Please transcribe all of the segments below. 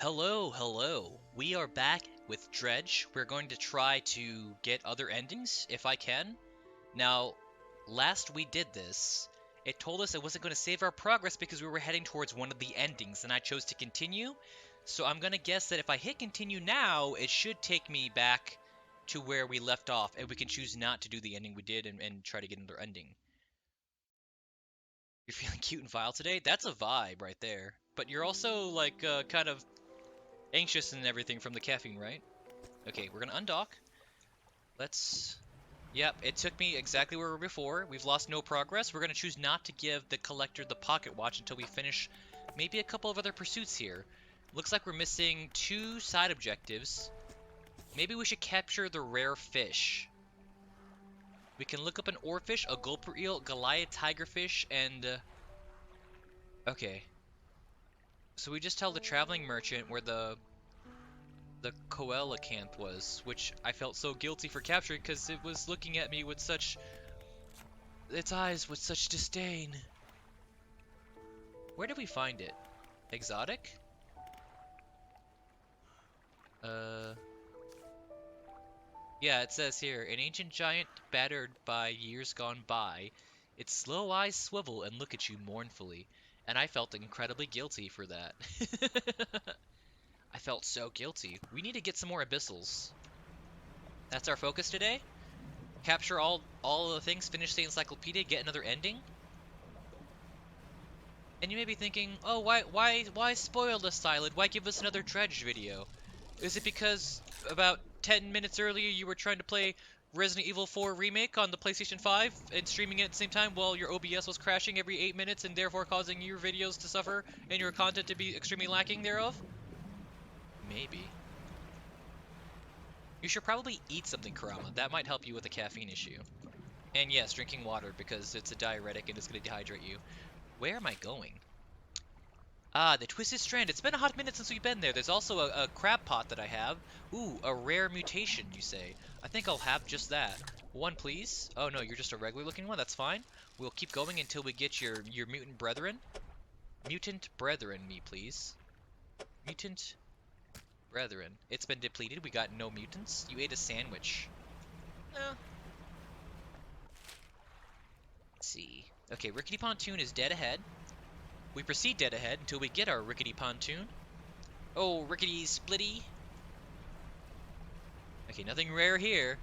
Hello, hello. We are back with Dredge. We're going to try to get other endings, if I can. Now, last we did this, it told us it wasn't going to save our progress because we were heading towards one of the endings, and I chose to continue. So I'm going to guess that if I hit continue now, it should take me back to where we left off, and we can choose not to do the ending we did and try to get another ending. You're feeling cute and vile today? That's a vibe right there. But you're also, like, kind of anxious and everything from the caffeine, right? Okay, we're gonna undock. Let's... Yep, it took me exactly where we were before. We've lost no progress. We're gonna choose not to give the collector the pocket watch until we finish maybe a couple of other pursuits here. Looks like we're missing 2 side objectives. Maybe we should capture the rare fish. We can look up an oarfish, a gulper eel, Goliath tigerfish, and... Okay. So we just tell the traveling merchant where the coelacanth was, which I felt so guilty for capturing because it was looking at me with such... its eyes with such disdain. Where did we find it? Exotic? Yeah, it says here, an ancient giant battered by years gone by, its slow eyes swivel and look at you mournfully, and I felt incredibly guilty for that. I felt so guilty. We need to get some more abyssals. That's our focus today? Capture all of the things, finish the encyclopedia, get another ending? And you may be thinking, oh, why spoil the silent? Why give us another Dredge video? Is it because about 10 minutes earlier you were trying to play Resident Evil 4 Remake on the PlayStation 5 and streaming it at the same time while your OBS was crashing every 8 minutes and therefore causing your videos to suffer and your content to be extremely lacking thereof? Maybe. You should probably eat something, Karama. That might help you with the caffeine issue. And yes, drinking water because it's a diuretic and it's going to dehydrate you. Where am I going? Ah, the Twisted Strand. It's been a hot minute since we've been there. There's also a crab pot that I have. Ooh, a rare mutation, you say. I think I'll have just that. One, please. Oh, no, you're just a regular looking one. That's fine. We'll keep going until we get your mutant brethren. Mutant brethren, me, please. Mutant brethren. It's been depleted. We got no mutants. You ate a sandwich. Eh. Let's see. Okay, Rickety Pontoon is dead ahead. We proceed dead ahead until we get our Rickety Pontoon. Oh, Rickety Splitty. Okay, nothing rare here.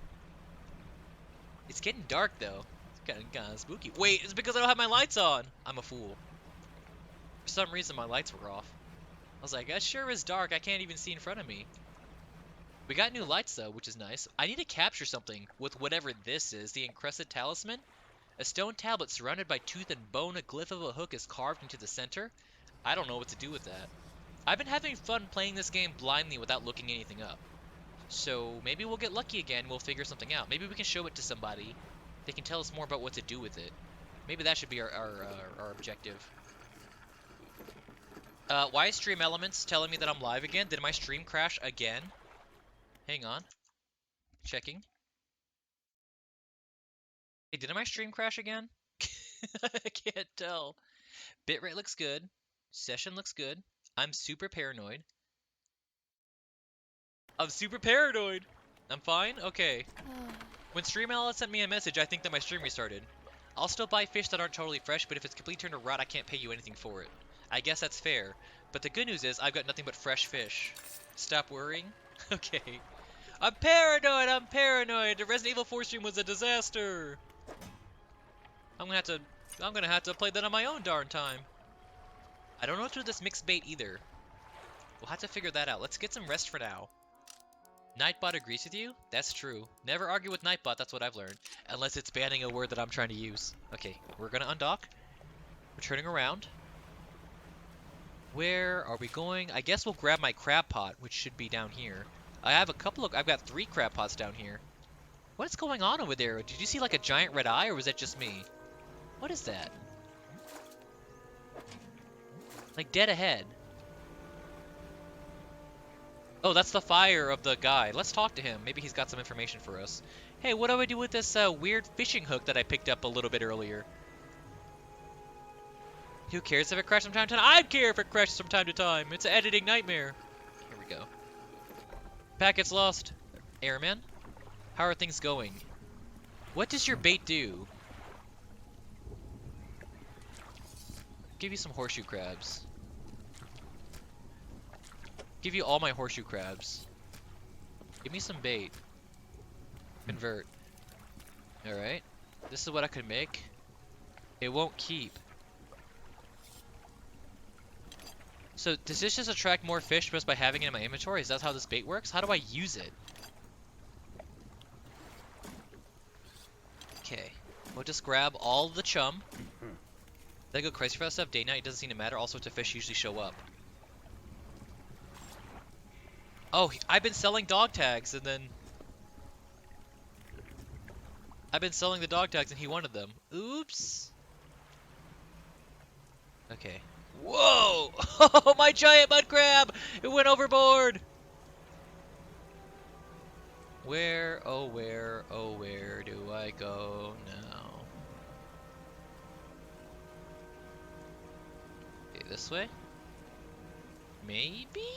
It's getting dark, though. It's kind of spooky. Wait, it's because I don't have my lights on. I'm a fool. For some reason, my lights were off. I was like, it sure is dark. I can't even see in front of me. We got new lights, though, which is nice. I need to capture something with whatever this is. The Encrusted Talisman? A stone tablet surrounded by tooth and bone, a glyph of a hook is carved into the center. I don't know what to do with that. I've been having fun playing this game blindly without looking anything up. So maybe we'll get lucky again, we'll figure something out. Maybe we can show it to somebody. They can tell us more about what to do with it. Maybe that should be our objective. Why is Stream Elements telling me that I'm live again? Did my stream crash again? Hang on. Checking. Hey, did my stream crash again? I can't tell. Bitrate looks good. Session looks good. I'm super paranoid. I'm super paranoid! I'm fine? Okay. When StreamAllies sent me a message, I think that my stream restarted. I'll still buy fish that aren't totally fresh, but if it's completely turned to rot, I can't pay you anything for it. I guess that's fair. But the good news is, I've got nothing but fresh fish. Stop worrying? Okay. I'm paranoid! I'm paranoid! The Resident Evil 4 stream was a disaster! I'm gonna have to play that on my own darn time. I don't know what to do with this mixed bait either. We'll have to figure that out. Let's get some rest for now. Nightbot agrees with you? That's true. Never argue with Nightbot, that's what I've learned. Unless it's banning a word that I'm trying to use. Okay, we're gonna undock. We're turning around. Where are we going? I guess we'll grab my crab pot, which should be down here. I've got 3 crab pots down here. What is going on over there? Did you see like a giant red eye, or was that just me? What is that? Like dead ahead. Oh, that's the fire of the guy. Let's talk to him. Maybe he's got some information for us. Hey, what do I do with this weird fishing hook that I picked up a little bit earlier? Who cares if it crashes from time to time? I care if it crashes from time to time. It's an editing nightmare. we go. Packets lost. Airman? How are things going? What does your bait do? Give you some horseshoe crabs. Give you all my horseshoe crabs. Give me some bait. Convert. Alright. This is what I could make. It won't keep. So, does this just attract more fish just by having it in my inventory? Is that how this bait works? How do I use it? Okay. We'll just grab all the chum. Then go crazy for that stuff. Day, night, it doesn't seem to matter. All sorts of fish usually show up. Oh, I've been selling dog tags and then... I've been selling the dog tags and he wanted them. Oops. Okay. Whoa! Oh, my giant mud crab! It went overboard! Where, oh where do I go now? Okay, this way? Maybe?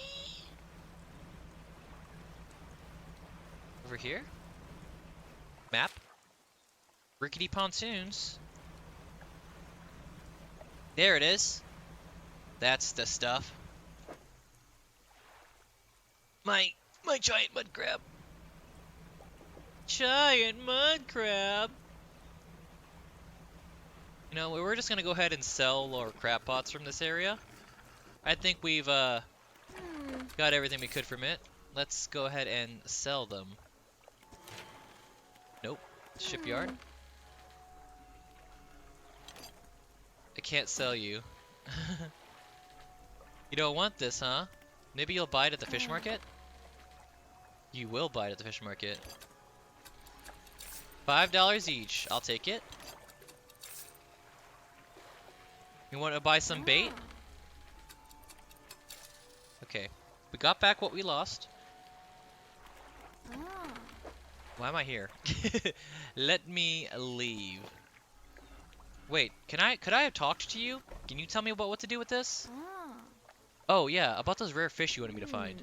Over here? Map? Rickety pontoons. There it is. That's the stuff. My giant mud crab. Giant mud crab. You know, we're just gonna go ahead and sell our crab pots from this area. I think we've got everything we could from it. Let's go ahead and sell them. Nope. Shipyard. I can't sell you. You don't want this, huh? Maybe you'll buy it at the fish market? You will buy it at the fish market. $5 each. I'll take it. You want to buy some bait? Okay. We got back what we lost. Why am I here? Let me leave. Wait, could I have talked to you? Can you tell me about what to do with this? Oh yeah, about those rare fish you wanted me to find.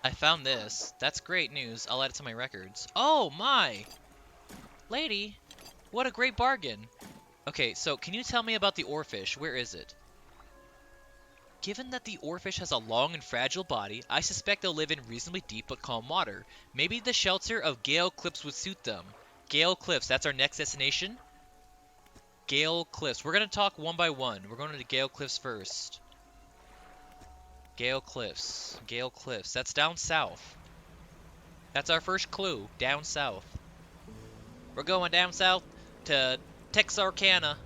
I found this. That's great news. I'll add it to my records. Oh my! Lady, what a great bargain. Okay, so can you tell me about the oarfish? Where is it? Given that the oarfish has a long and fragile body, I suspect they'll live in reasonably deep but calm water. Maybe the shelter of Gale Cliffs would suit them. Gale Cliffs, that's our next destination? Gale Cliffs. We're going to talk one by one. We're going to Gale Cliffs first. Gale Cliffs. Gale Cliffs. That's down south. That's our first clue. Down south. We're going down south to Texarkana.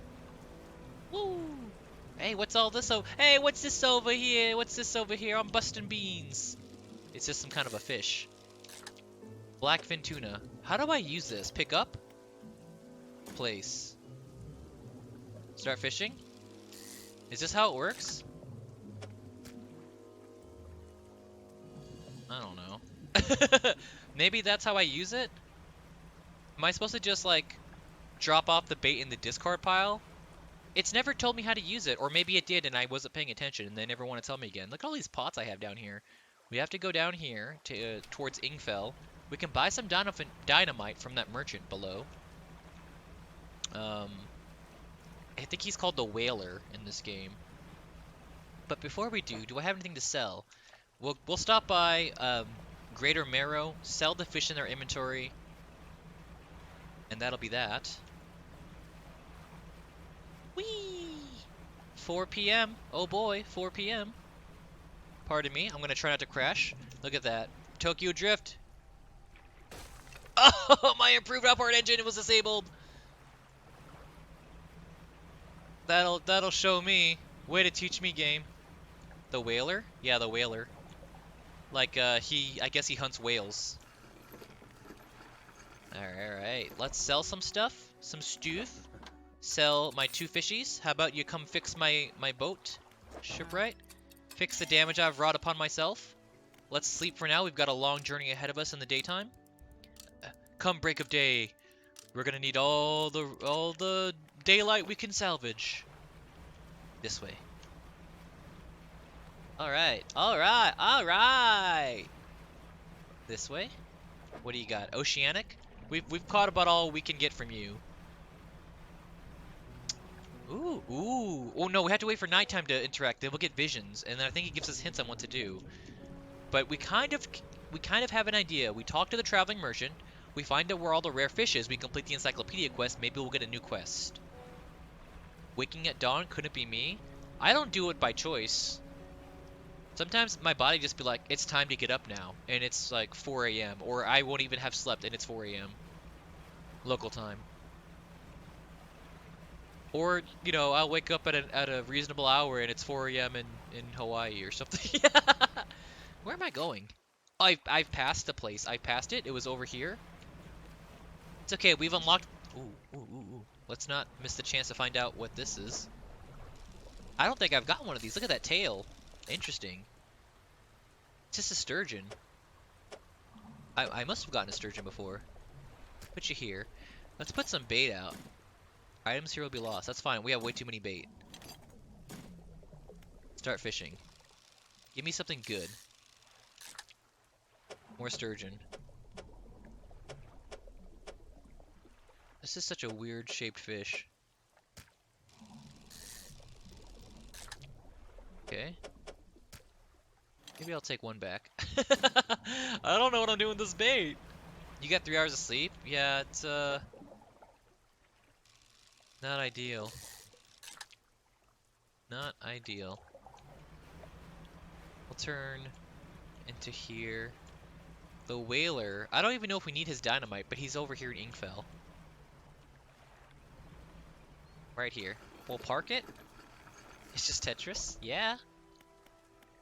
Woo! Hey, what's all this Hey, what's this over here? What's this over here? I'm busting beans. It's just some kind of a fish. Blackfin tuna. How do I use this? Pick up? Place. Start fishing? Is this how it works? I don't know. Maybe that's how I use it? Am I supposed to just, like, drop off the bait in the discard pile? It's never told me how to use it, or maybe it did and I wasn't paying attention and they never want to tell me again. Look at all these pots I have down here. We have to go down here to towards Ingfell. We can buy some dynamite from that merchant below. I think he's called the Whaler in this game. But before we do I have anything to sell? We'll stop by Greater Marrow, sell the fish in their inventory, and that'll be that. Whee! 4 p.m. Oh boy, 4 p.m. Pardon me, I'm gonna try not to crash. Look at that. Tokyo Drift. Oh, my improved outboard engine was disabled. That'll show me. Way to teach me, game. The Whaler? Yeah, the Whaler. Like, I guess he hunts whales. Alright, let's sell some stuff. Some stuff. Sell my 2 fishies. How about you come fix my boat? Shipwright? Fix the damage I've wrought upon myself. Let's sleep for now. We've got a long journey ahead of us in the daytime. Come break of day, we're gonna need all the daylight we can salvage. This way. Alright, alright, alright! This way? What do you got? Oceanic? We've caught about all we can get from you. Ooh, ooh. Oh no, we have to wait for nighttime to interact. Then we'll get visions, and then I think it gives us hints on what to do. But we kind of have an idea. We talk to the traveling merchant. We find out where all the rare fish is. We complete the encyclopedia quest. Maybe we'll get a new quest. Waking at dawn couldn't be me. I don't do it by choice. Sometimes my body just be like, it's time to get up now, and it's like 4 a.m. or I won't even have slept and it's 4 a.m. local time. Or, you know, I'll wake up at a reasonable hour and it's 4 a.m. in Hawaii or something. Where am I going? Oh, I've passed the place. I passed it. It was over here. It's okay. We've unlocked... Ooh, ooh, ooh, ooh. Let's not miss the chance to find out what this is. I don't think I've got one of these. Look at that tail. Interesting. It's just a sturgeon. I must have gotten a sturgeon before. Put you here. Let's put some bait out. Items here will be lost. That's fine. We have way too many bait. Start fishing. Give me something good. More sturgeon. This is such a weird shaped fish. Okay. Maybe I'll take one back. I don't know what I'm doing with this bait. You got 3 hours of sleep? Yeah, it's not ideal. Not ideal. We'll turn into here. The whaler. I don't even know if we need his dynamite, but he's over here in Inkfell. Right here. We'll park it. It's just Tetris. Yeah.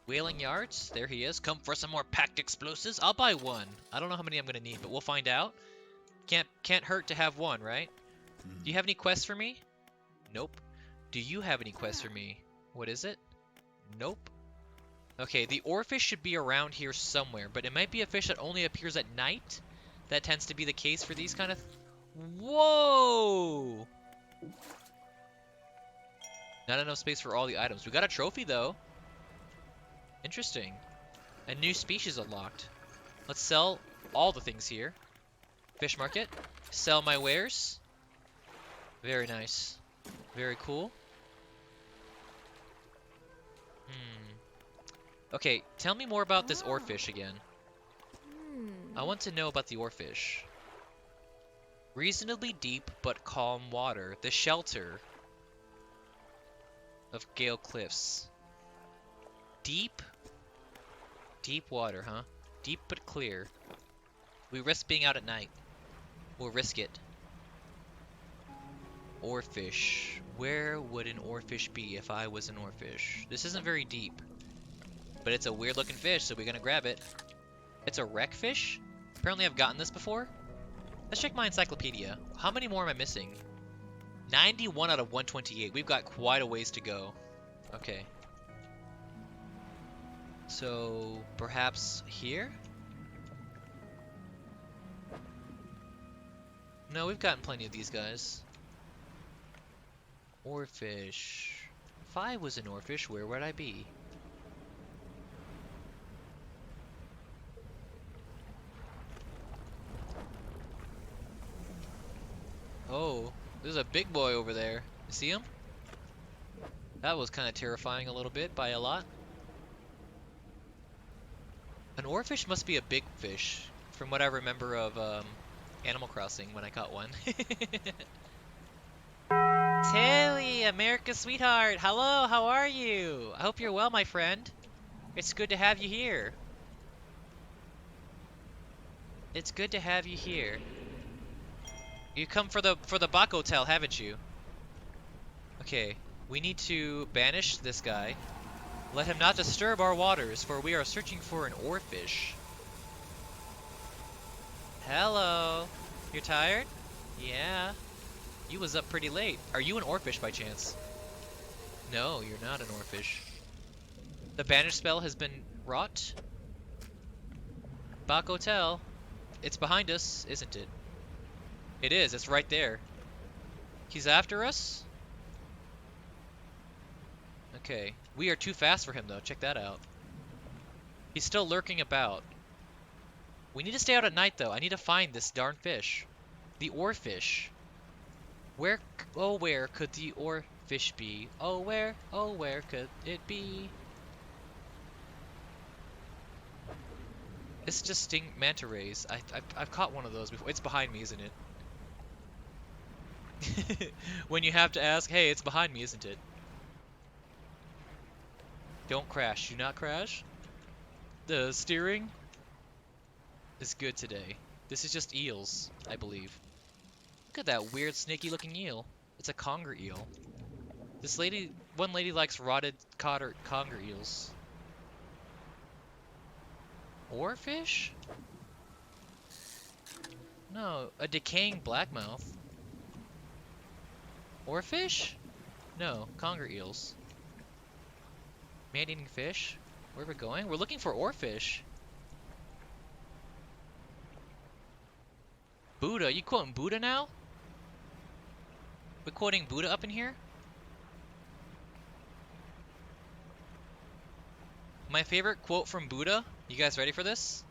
Whaling yards. There he is. Come for some more packed explosives. I'll buy one. I don't know how many I'm gonna need, but we'll find out. Can't hurt to have one, right? Do you have any quests for me? Nope. Do you have any quests for me? What is it? Nope. Okay, the oarfish should be around here somewhere, but it might be a fish that only appears at night. That tends to be the case for these kind of... Whoa! Not enough space for all the items. We got a trophy, though. Interesting. A new species unlocked. Let's sell all the things here. Fish market. Sell my wares. Very nice. Very cool. Okay, tell me more about this oarfish again. I want to know about the oarfish. Reasonably deep but calm water. The shelter of Gale Cliffs. Deep? Deep water, huh? Deep but clear. We risk being out at night. We'll risk it. Oarfish. Where would an oarfish be if I was an oarfish? This isn't very deep. But it's a weird looking fish, so we're gonna grab it. It's a wreck fish? Apparently I've gotten this before. Let's check my encyclopedia. How many more am I missing? 91 out of 128. We've got quite a ways to go. Okay. So, perhaps here? No, we've gotten plenty of these guys. Oarfish. If I was an oarfish, where would I be? Oh, there's a big boy over there. You see him? That was kind of terrifying a little bit, by a lot. An oarfish must be a big fish, from what I remember of Animal Crossing when I caught one. Tilly, America's sweetheart! Hello, how are you? I hope you're well, my friend. It's good to have you here. It's good to have you here. You come for the Bach Hotel, haven't you? Okay, we need to banish this guy. Let him not disturb our waters, for we are searching for an oarfish. Hello. You're tired? Yeah. You was up pretty late. Are you an oarfish by chance? No, you're not an oarfish. The banish spell has been wrought. Bach Hotel. It's behind us, isn't it? It is. It's right there. He's after us? Okay. We are too fast for him, though. Check that out. He's still lurking about. We need to stay out at night, though. I need to find this darn fish. The oarfish. Where, oh, where could the oarfish be? Oh, where could it be? It's just sting manta rays. I've caught one of those before. It's behind me, isn't it? When you have to ask, hey, it's behind me, isn't it? Don't crash. Do not crash. The steering is good today. This is just eels, I believe. Look at that weird snaky looking eel. It's a conger eel. One lady likes rotted conger eels. Oarfish? No, a decaying blackmouth. Oarfish? No, conger eels. Man-eating fish? Where are we going? We're looking for oarfish. Buddha? You quoting Buddha now? We're quoting Buddha up in here? My favorite quote from Buddha, you guys ready for this?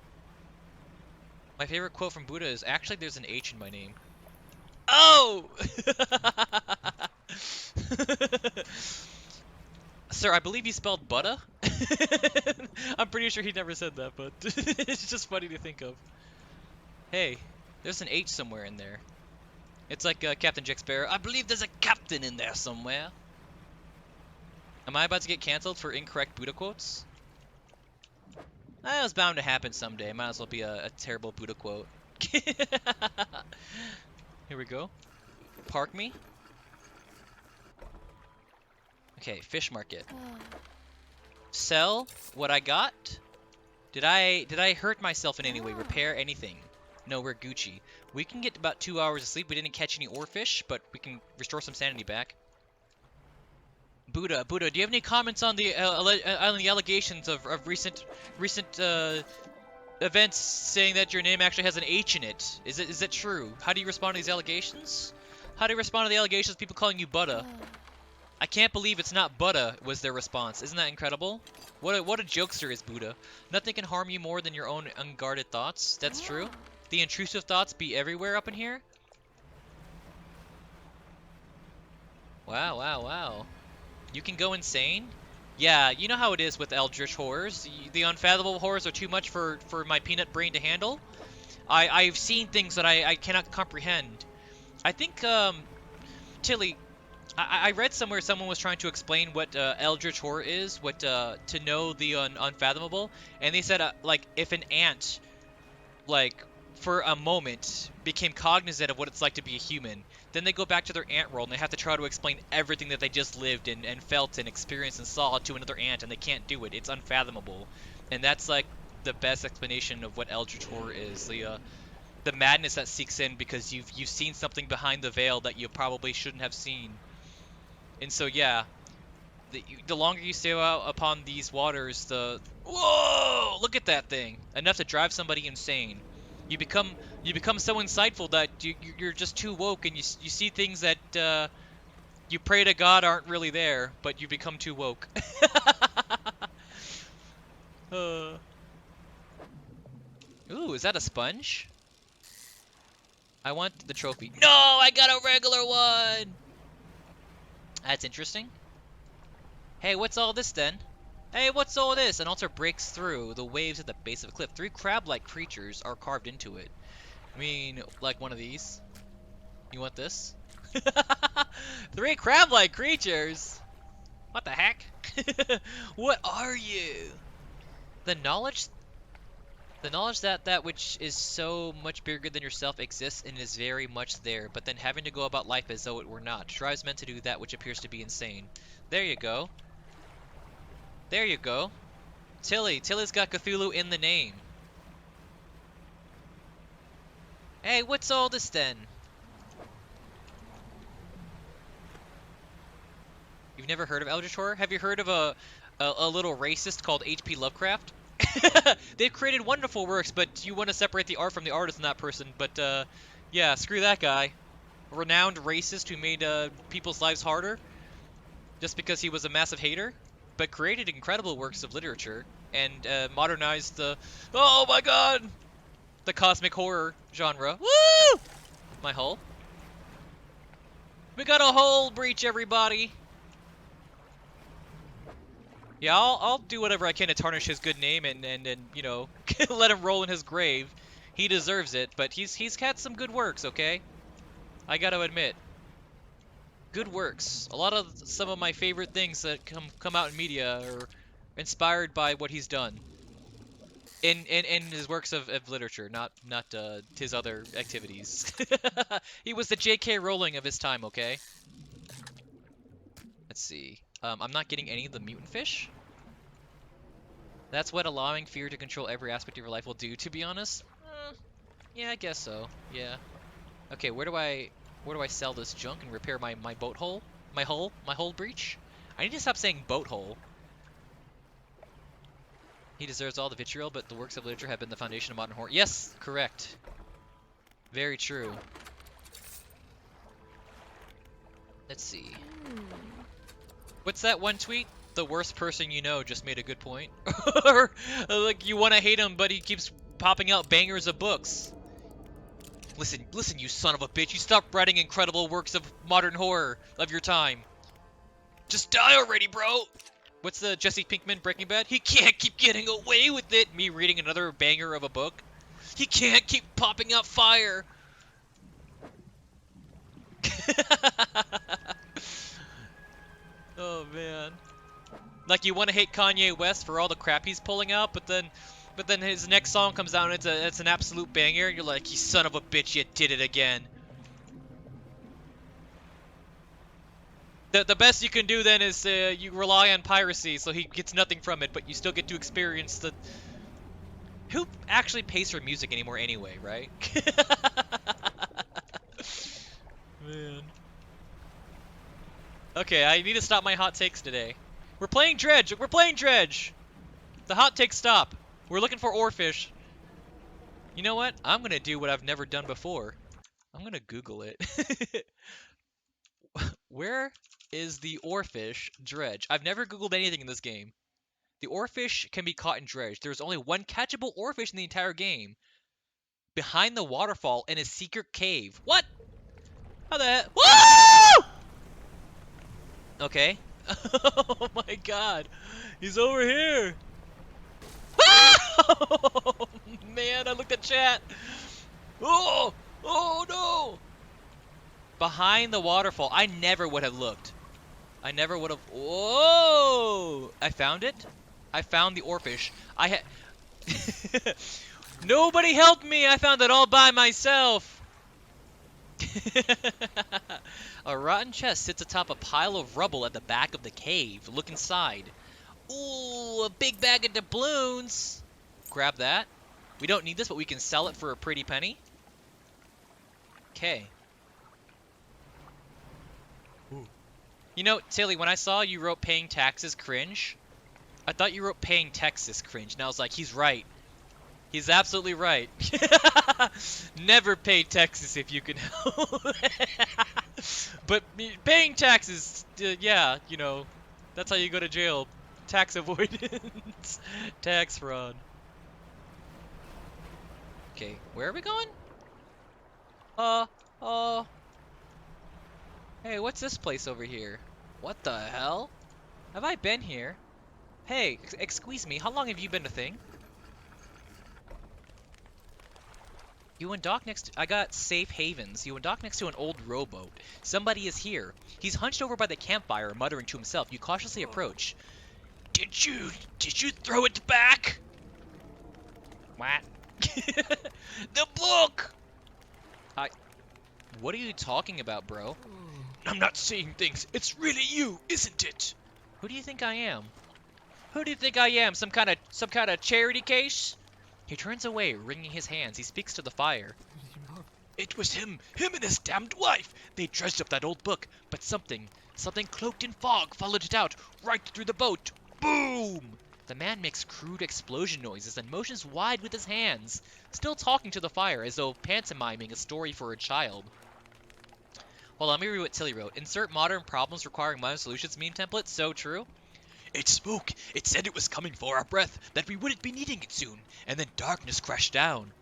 My favorite quote from Buddha is, actually there's an H in my name. Oh! Sir, I believe you spelled Buddha? I'm pretty sure he never said that, but it's just funny to think of. Hey, there's an H somewhere in there. It's like Captain Jack Sparrow. I believe there's a captain in there somewhere. Am I about to get canceled for incorrect Buddha quotes? That was bound to happen someday. Might as well be a terrible Buddha quote. Here we go. Park me. Okay, fish market. Sell what I got. Did I hurt myself in any way? Repair anything? No, we're Gucci. We can get about 2 hours of sleep. We didn't catch any oarfish, but we can restore some sanity back. Buddha, do you have any comments on the allegations of recent events saying that your name actually has an H in it? Is it true? How do you respond to these allegations? How do you respond to the allegations of people calling you Buddha? I can't believe it's not Buddha was their response. Isn't that incredible? What a jokester is Buddha. Nothing can harm you more than your own unguarded thoughts. That's true. The intrusive thoughts be everywhere up in here. Wow, wow, wow. You can go insane? Yeah, you know how it is with eldritch horrors. The unfathomable horrors are too much for my peanut brain to handle. I've seen things that I cannot comprehend. I think, Tilly, I read somewhere someone was trying to explain what eldritch horror is, what to know the unfathomable, and they said, like, if an ant, like, for a moment became cognizant of what it's like to be a human, then they go back to their ant world and they have to try to explain everything that they just lived and felt and experienced and saw to another ant, and they can't do it. It's unfathomable. And that's like the best explanation of what eldritch horror is. The madness that seeks in because you've seen something behind the veil that you probably shouldn't have seen. And so yeah, the longer you stay out upon these waters, whoa, look at that thing. Enough to drive somebody insane. You become so insightful that you're just too woke, and you see things that you pray to God aren't really there, but you become too woke. Ooh, is that a sponge? I want the trophy. No, I got a regular one! That's interesting. Hey, what's all this then? Hey, what's all this? An altar breaks through the waves at the base of a cliff. 3 crab-like creatures are carved into it. I mean, like one of these. You want this? 3 crab-like creatures? What the heck? What are you? The knowledge that which is so much bigger than yourself exists and is very much there, but then having to go about life as though it were not, drives men to do that which appears to be insane. There you go. There you go. Tilly's got Cthulhu in the name. Hey, what's all this then? You've never heard of eldritch horror? Have you heard of a little racist called H.P. Lovecraft? They've created wonderful works, but you want to separate the art from the artist in that person. But yeah, screw that guy. A renowned racist who made people's lives harder just because he was a massive hater. but created incredible works of literature and modernized the, oh my god, the cosmic horror genre. Woo! My hull. We got a hull breach, everybody. Yeah, I'll do whatever I can to tarnish his good name and you know, let him roll in his grave. He deserves it, but he's had some good works, okay? I gotta admit. Good works. A lot of some of my favorite things that come out in media are inspired by what he's done. In his works of literature, not his other activities. He was the J.K. Rowling of his time, okay? Let's see. I'm not getting any of the mutant fish. That's what allowing fear to control every aspect of your life will do, to be honest. Yeah, I guess so. Yeah. Okay, where do I sell this junk and repair my boat hull? My hull breach? I need to stop saying boat hull. He deserves all the vitriol, but the works of literature have been the foundation of modern horror. Yes, correct. Very true. Let's see. What's that one tweet? The worst person you know just made a good point. Or, like, you want to hate him, but he keeps popping out bangers of books. Listen, you son of a bitch. You stopped writing incredible works of modern horror of your time. Just die already, bro. What's the Jesse Pinkman Breaking Bad? He can't keep getting away with it. Me reading another banger of a book. He can't keep popping out fire. Oh, man. Like, you want to hate Kanye West for all the crap he's pulling out, but then his next song comes out and it's an absolute banger, and you're like, you son of a bitch, you did it again. The best you can do then is you rely on piracy, so he gets nothing from it, but you still get to experience the... Who actually pays for music anymore anyway, right? Man. Okay, I need to stop my hot takes today. We're playing Dredge! We're playing Dredge! The hot takes stop. We're looking for oarfish. You know what? I'm gonna do what I've never done before. I'm gonna Google it. Where is the oarfish Dredge? I've never Googled anything in this game. The oarfish can be caught in Dredge. There's only one catchable oarfish in the entire game. Behind the waterfall in a secret cave. What? How the heck? Woo! Okay. Oh my god. He's over here. Oh man, I looked at chat. Oh! Oh no! Behind the waterfall. I never would have looked. I never would have. Whoa! I found it. I found the oarfish. I had. Nobody helped me. I found it all by myself. A rotten chest sits atop a pile of rubble at the back of the cave. Look inside. Ooh, a big bag of doubloons. Grab that. We don't need this, but we can sell it for a pretty penny. Okay. You know, Tilly, when I saw you wrote paying taxes cringe, I thought you wrote paying Texas cringe. And I was like, he's right. He's absolutely right. Never pay taxes if you can help. But paying taxes, yeah, you know, that's how you go to jail. Tax avoidance. Tax fraud. Okay, where are we going? Hey, what's this place over here? What the hell? Have I been here? Hey, excuse me, how long have you been a thing? You and dock next to... I got safe havens. You and dock next to an old rowboat. Somebody is here. He's hunched over by the campfire, muttering to himself. You cautiously approach. Did you throw it back? What? The book! What are you talking about, bro? I'm not saying things. It's really you, isn't it? Who do you think I am? Who do you think I am? Some kind of charity case? He turns away, wringing his hands. He speaks to the fire. It was him and his damned wife. They dredged up that old book, but something cloaked in fog followed it out right through the boat. Boom! The man makes crude explosion noises and motions wide with his hands, still talking to the fire as though pantomiming a story for a child. Hold on, let me read what Tilly wrote. Insert modern problems requiring modern solutions meme template. So true. It spoke. It said it was coming for our breath, that we wouldn't be needing it soon, and then darkness crashed down.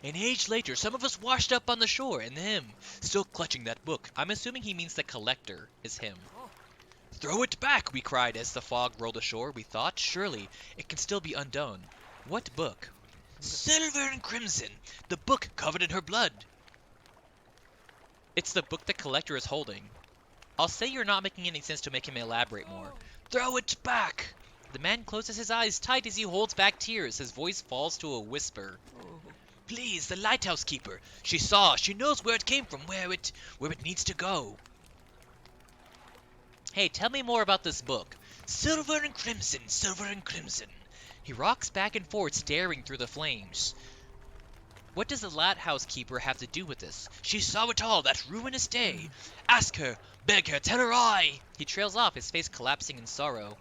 An age later, some of us washed up on the shore, and him, still clutching that book. I'm assuming he means the collector is him. Throw it back, we cried as the fog rolled ashore. We thought, surely, it can still be undone. What book? Silver and crimson, the book covered in her blood. It's the book the collector is holding. I'll say you're not making any sense to make him elaborate more. Throw it back! The man closes his eyes tight as he holds back tears. His voice falls to a whisper. Please, the lighthouse keeper. She saw. She knows where it came from, where it needs to go. Hey, tell me more about this book. Silver and crimson, silver and crimson. He rocks back and forth, staring through the flames. What does the lighthouse keeper have to do with this? She saw it all that ruinous day. Ask her, beg her, tell her I. He trails off, his face collapsing in sorrow.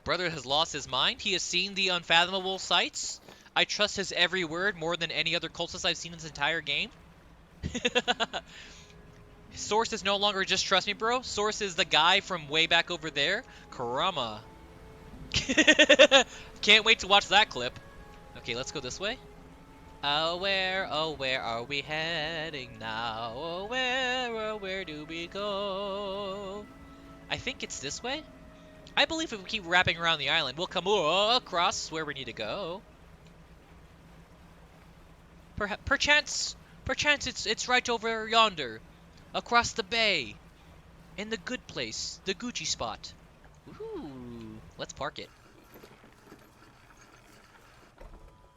Brother has lost his mind. He has seen the unfathomable sights. I trust his every word more than any other cultist I've seen in this entire game. Source is no longer just trust me, bro. Source is the guy from way back over there. Karama. Can't wait to watch that clip. Okay, let's go this way. Oh, where are we heading now? Oh, where do we go? I think it's this way. I believe if we keep wrapping around the island, we'll come across where we need to go. Perchance it's right over yonder, across the bay, in the good place, the Gucci spot. Ooh, let's park it.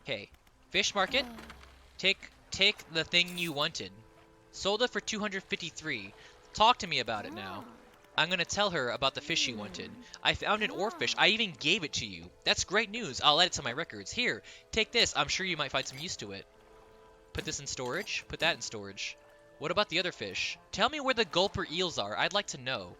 Okay. Fish market. Take the thing you wanted. Sold it for 253. Talk to me about it now. I'm gonna tell her about the fish you wanted. I found an oarfish. I even gave it to you. That's great news. I'll add it to my records. Here, take this. I'm sure you might find some use to it. Put this in storage. Put that in storage. What about the other fish? Tell me where the gulper eels are. I'd like to know.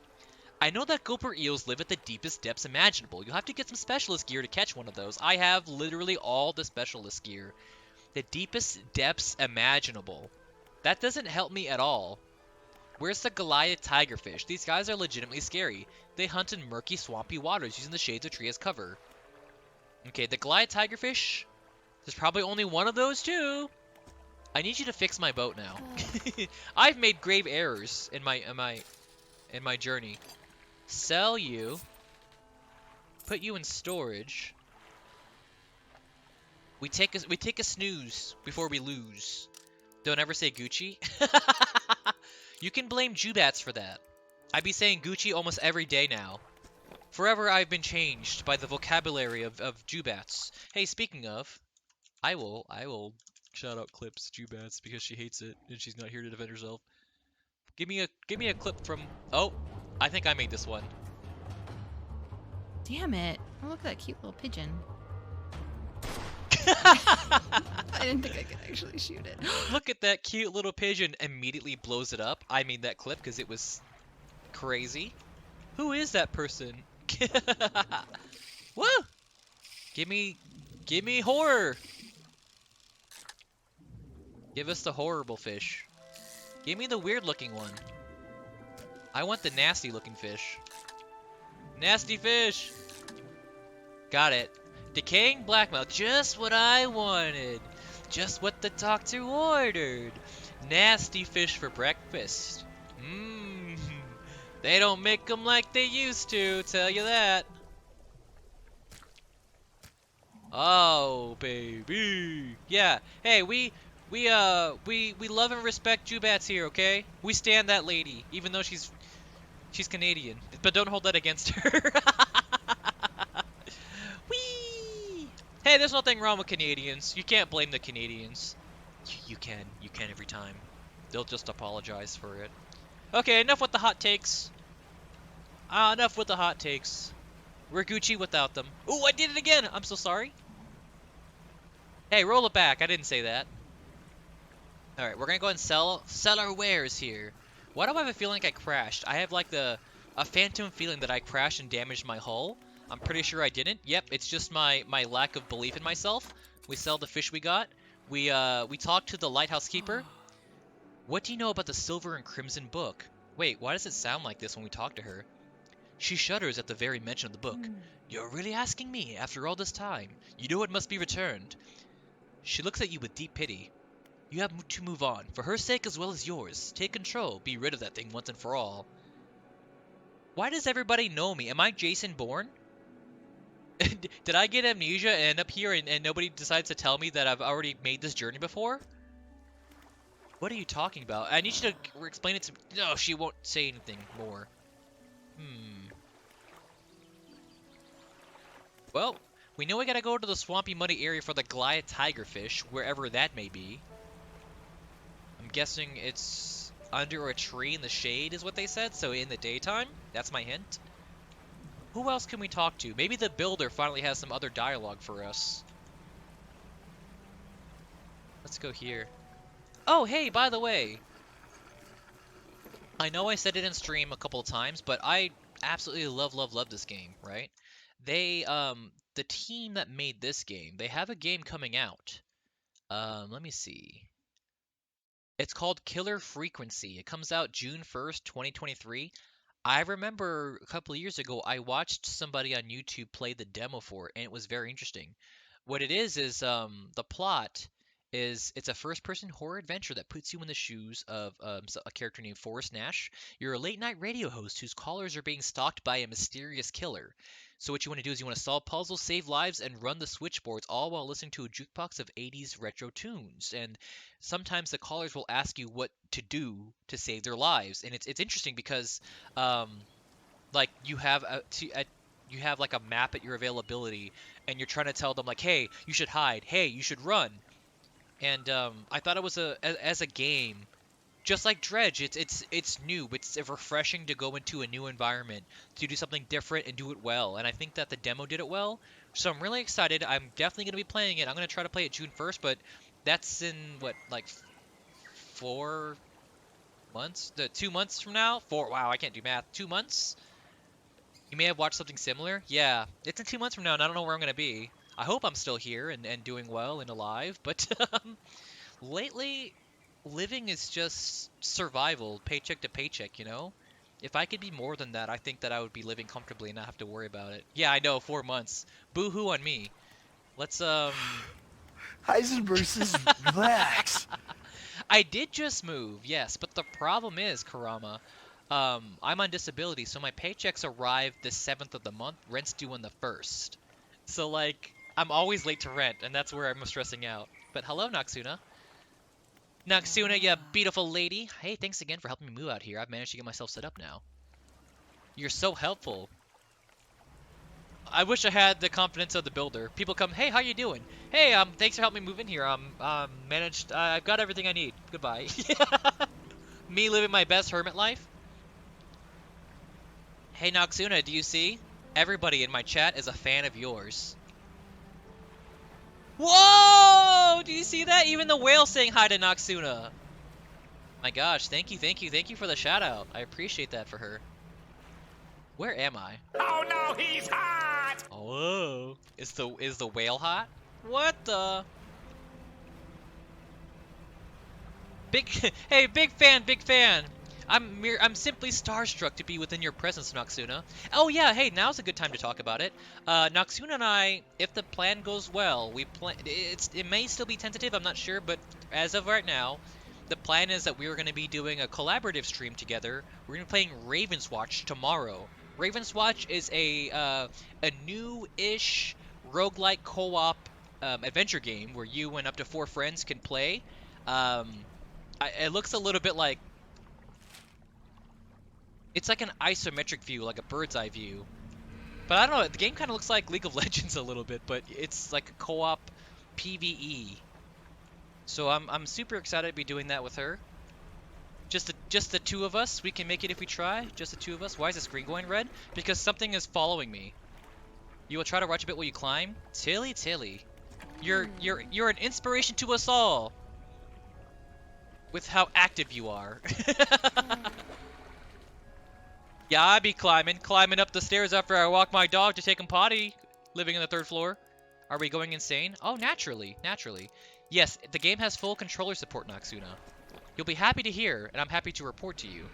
I know that gulper eels live at the deepest depths imaginable. You'll have to get some specialist gear to catch one of those. I have literally all the specialist gear. The deepest depths imaginable. That doesn't help me at all. Where's the Goliath tigerfish? These guys are legitimately scary. They hunt in murky, swampy waters using the shades of tree as cover. Okay, the Goliath tigerfish. There's probably only one of those too. I need you to fix my boat now. I've made grave errors in my journey. Sell you. Put you in storage. We take a snooze before we lose. Don't ever say Gucci. You can blame Jubats for that. I be saying Gucci almost every day now. Forever I've been changed by the vocabulary of Jubats. Hey, speaking of, I will shout out Clips Jubats because she hates it and she's not here to defend herself. Give me a clip from. Oh, I think I made this one. Damn it! Oh, look at that cute little pigeon. I didn't think I could actually shoot it. Look at that cute little pigeon. Immediately blows it up. I made that clip because it was crazy. Who is that person? Woo! Give me horror. Give us the horrible fish. Give me the weird looking one. I want the nasty looking fish. Nasty fish. Got it. Decaying blackmouth, just what I wanted. Just what the doctor ordered. Nasty fish for breakfast. Mmm. They don't make them like they used to, tell you that. Oh, baby. Yeah. Hey, we love and respect Jubats here, okay? We stand that lady, even though she's Canadian. But don't hold that against her. Hey, there's nothing wrong with Canadians. You can't blame the Canadians. You can every time. They'll just apologize for it. Okay, enough with the hot takes. Enough with the hot takes. We're Gucci without them. Ooh, I did it again! I'm so sorry. Hey, roll it back. I didn't say that. Alright, we're gonna go ahead and sell our wares here. Why do I have a feeling like I crashed? I have like a phantom feeling that I crashed and damaged my hull. I'm pretty sure I didn't. Yep, it's just my lack of belief in myself. We sell the fish we got. We talked to the lighthouse keeper. What do you know about the silver and crimson book? Wait, why does it sound like this when we talk to her? She shudders at the very mention of the book. You're really asking me, after all this time? You know it must be returned. She looks at you with deep pity. You have to move on, for her sake as well as yours. Take control, be rid of that thing once and for all. Why does everybody know me? Am I Jason Bourne? Did I get amnesia and end up here and nobody decides to tell me that I've already made this journey before? What are you talking about? I need you to explain it to me. No, she won't say anything more. Well, we know we gotta go to the swampy, muddy area for the Goliath tigerfish, wherever that may be. I'm guessing it's under a tree in the shade is what they said, so in the daytime? That's my hint. Who else can we talk to? Maybe the builder finally has some other dialogue for us. Let's go here. Oh, hey, by the way. I know I said it in stream a couple of times, but I absolutely love this game, right? They, the team that made this game, they have a game coming out. Let me see. It's called Killer Frequency. It comes out June 1st, 2023. I remember a couple of years ago, I watched somebody on YouTube play the demo for it, and it was very interesting. What it is the plot is it's a first-person horror adventure that puts you in the shoes of a character named Forrest Nash. You're a late-night radio host whose callers are being stalked by a mysterious killer. So what you want to do is you want to solve puzzles, save lives, and run the switchboards, all while listening to a jukebox of 80s retro tunes. And sometimes the callers will ask you what to do to save their lives, and it's interesting because like you have you have like a map at your availability, and you're trying to tell them like, hey, you should hide, hey, you should run. And I thought it was as a game, just like Dredge, it's new. It's refreshing to go into a new environment, to do something different and do it well. And I think that the demo did it well. So I'm really excited. I'm definitely going to be playing it. I'm going to try to play it June 1st, but that's in what, like 4 months? 2 months from now? Wow, I can't do math. 2 months? You may have watched something similar. Yeah, it's in 2 months from now, and I don't know where I'm going to be. I hope I'm still here and doing well and alive, but lately, living is just survival, paycheck to paycheck, you know? If I could be more than that, I think that I would be living comfortably and not have to worry about it. Yeah, I know, 4 months. Boo-hoo on me. Let's, Heisenberg says relax. I did just move, yes, but the problem is, Karama, I'm on disability, so my paychecks arrive the 7th of the month, rent's due on the 1st. So, like, I'm always late to rent, and that's where I'm stressing out. But hello, Noxuna. Noxuna, you beautiful lady. Hey, thanks again for helping me move out here. I've managed to get myself set up now. You're so helpful. I wish I had the confidence of the builder. People come, hey, how you doing? Hey, thanks for helping me move in here. I've got everything I need. Goodbye. Me living my best hermit life. Hey, Noxuna, do you see? Everybody in my chat is a fan of yours. Whoa! Do you see that? Even the whale saying hi to Noxuna. My gosh, thank you for the shout out. I appreciate that for her. Where am I? Oh no, he's hot! Oh, is the whale hot? What the? Hey, big fan. I'm simply starstruck to be within your presence, Noxuna. Oh yeah, hey, now's a good time to talk about it. Noxuna and I, if the plan goes well, it may still be tentative, I'm not sure, but as of right now, the plan is that we are going to be doing a collaborative stream together. We're going to be playing Raven's Watch tomorrow. Raven's Watch is a new-ish roguelike co-op adventure game where you and up to 4 friends can play. It looks a little bit like... It's like an isometric view, like a bird's eye view. But I don't know, the game kind of looks like League of Legends a little bit, but it's like a co-op PvE. So I'm super excited to be doing that with her. Just the two of us. We can make it if we try. Just the two of us. Why is the screen going red? Because something is following me. You will try to watch a bit while you climb. Tilly. You're an inspiration to us all. With how active you are. Yeah, I be climbing up the stairs after I walk my dog to take him potty, living on the 3rd floor. Are we going insane? Oh, naturally. Yes, the game has full controller support, Noxuna. You'll be happy to hear, and I'm happy to report to you,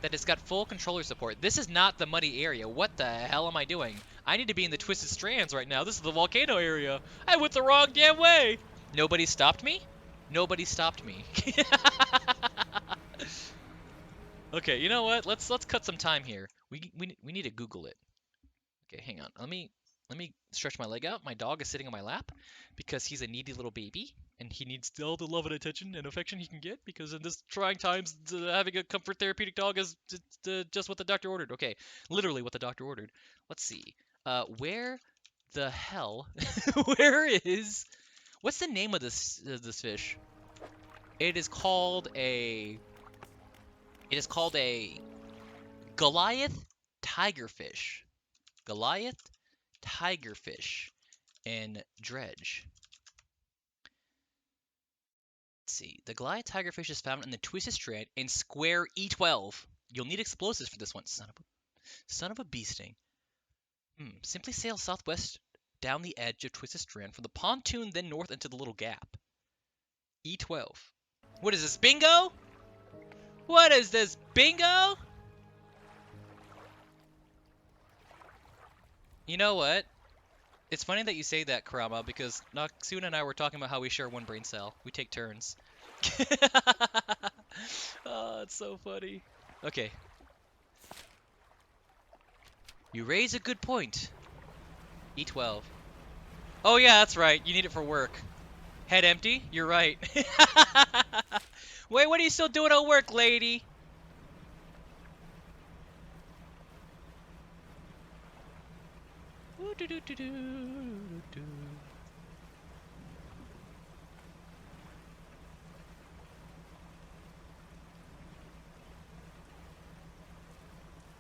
that it's got full controller support. This is not the muddy area. What the hell am I doing? I need to be in the Twisted Strands right now. This is the volcano area. I went the wrong damn way. Nobody stopped me? Nobody stopped me. Okay, you know what? Let's cut some time here. We need to Google it. Okay, hang on. Let me stretch my leg out. My dog is sitting on my lap because he's a needy little baby and he needs all the love and attention and affection he can get because in this trying times, having a comfort therapeutic dog is just what the doctor ordered. Okay, literally what the doctor ordered. Let's see. Where the hell? Where is? What's the name of this fish? It is called a. It is called a Goliath tigerfish. Goliath tigerfish in Dredge. Let's see. The Goliath tigerfish is found in the Twisted Strand in square E12. You'll need explosives for this one. Son of a bee sting. Simply sail southwest down the edge of Twisted Strand from the pontoon, then north into the little gap. E12. What is this, bingo? What is this, bingo? You know what? It's funny that you say that, Kurama, because Noxuna and I were talking about how we share one brain cell. We take turns. Oh, it's so funny. Okay. You raise a good point. E12. Oh yeah, that's right. You need it for work. Head empty? You're right. Wait, what are you still doing at work, lady?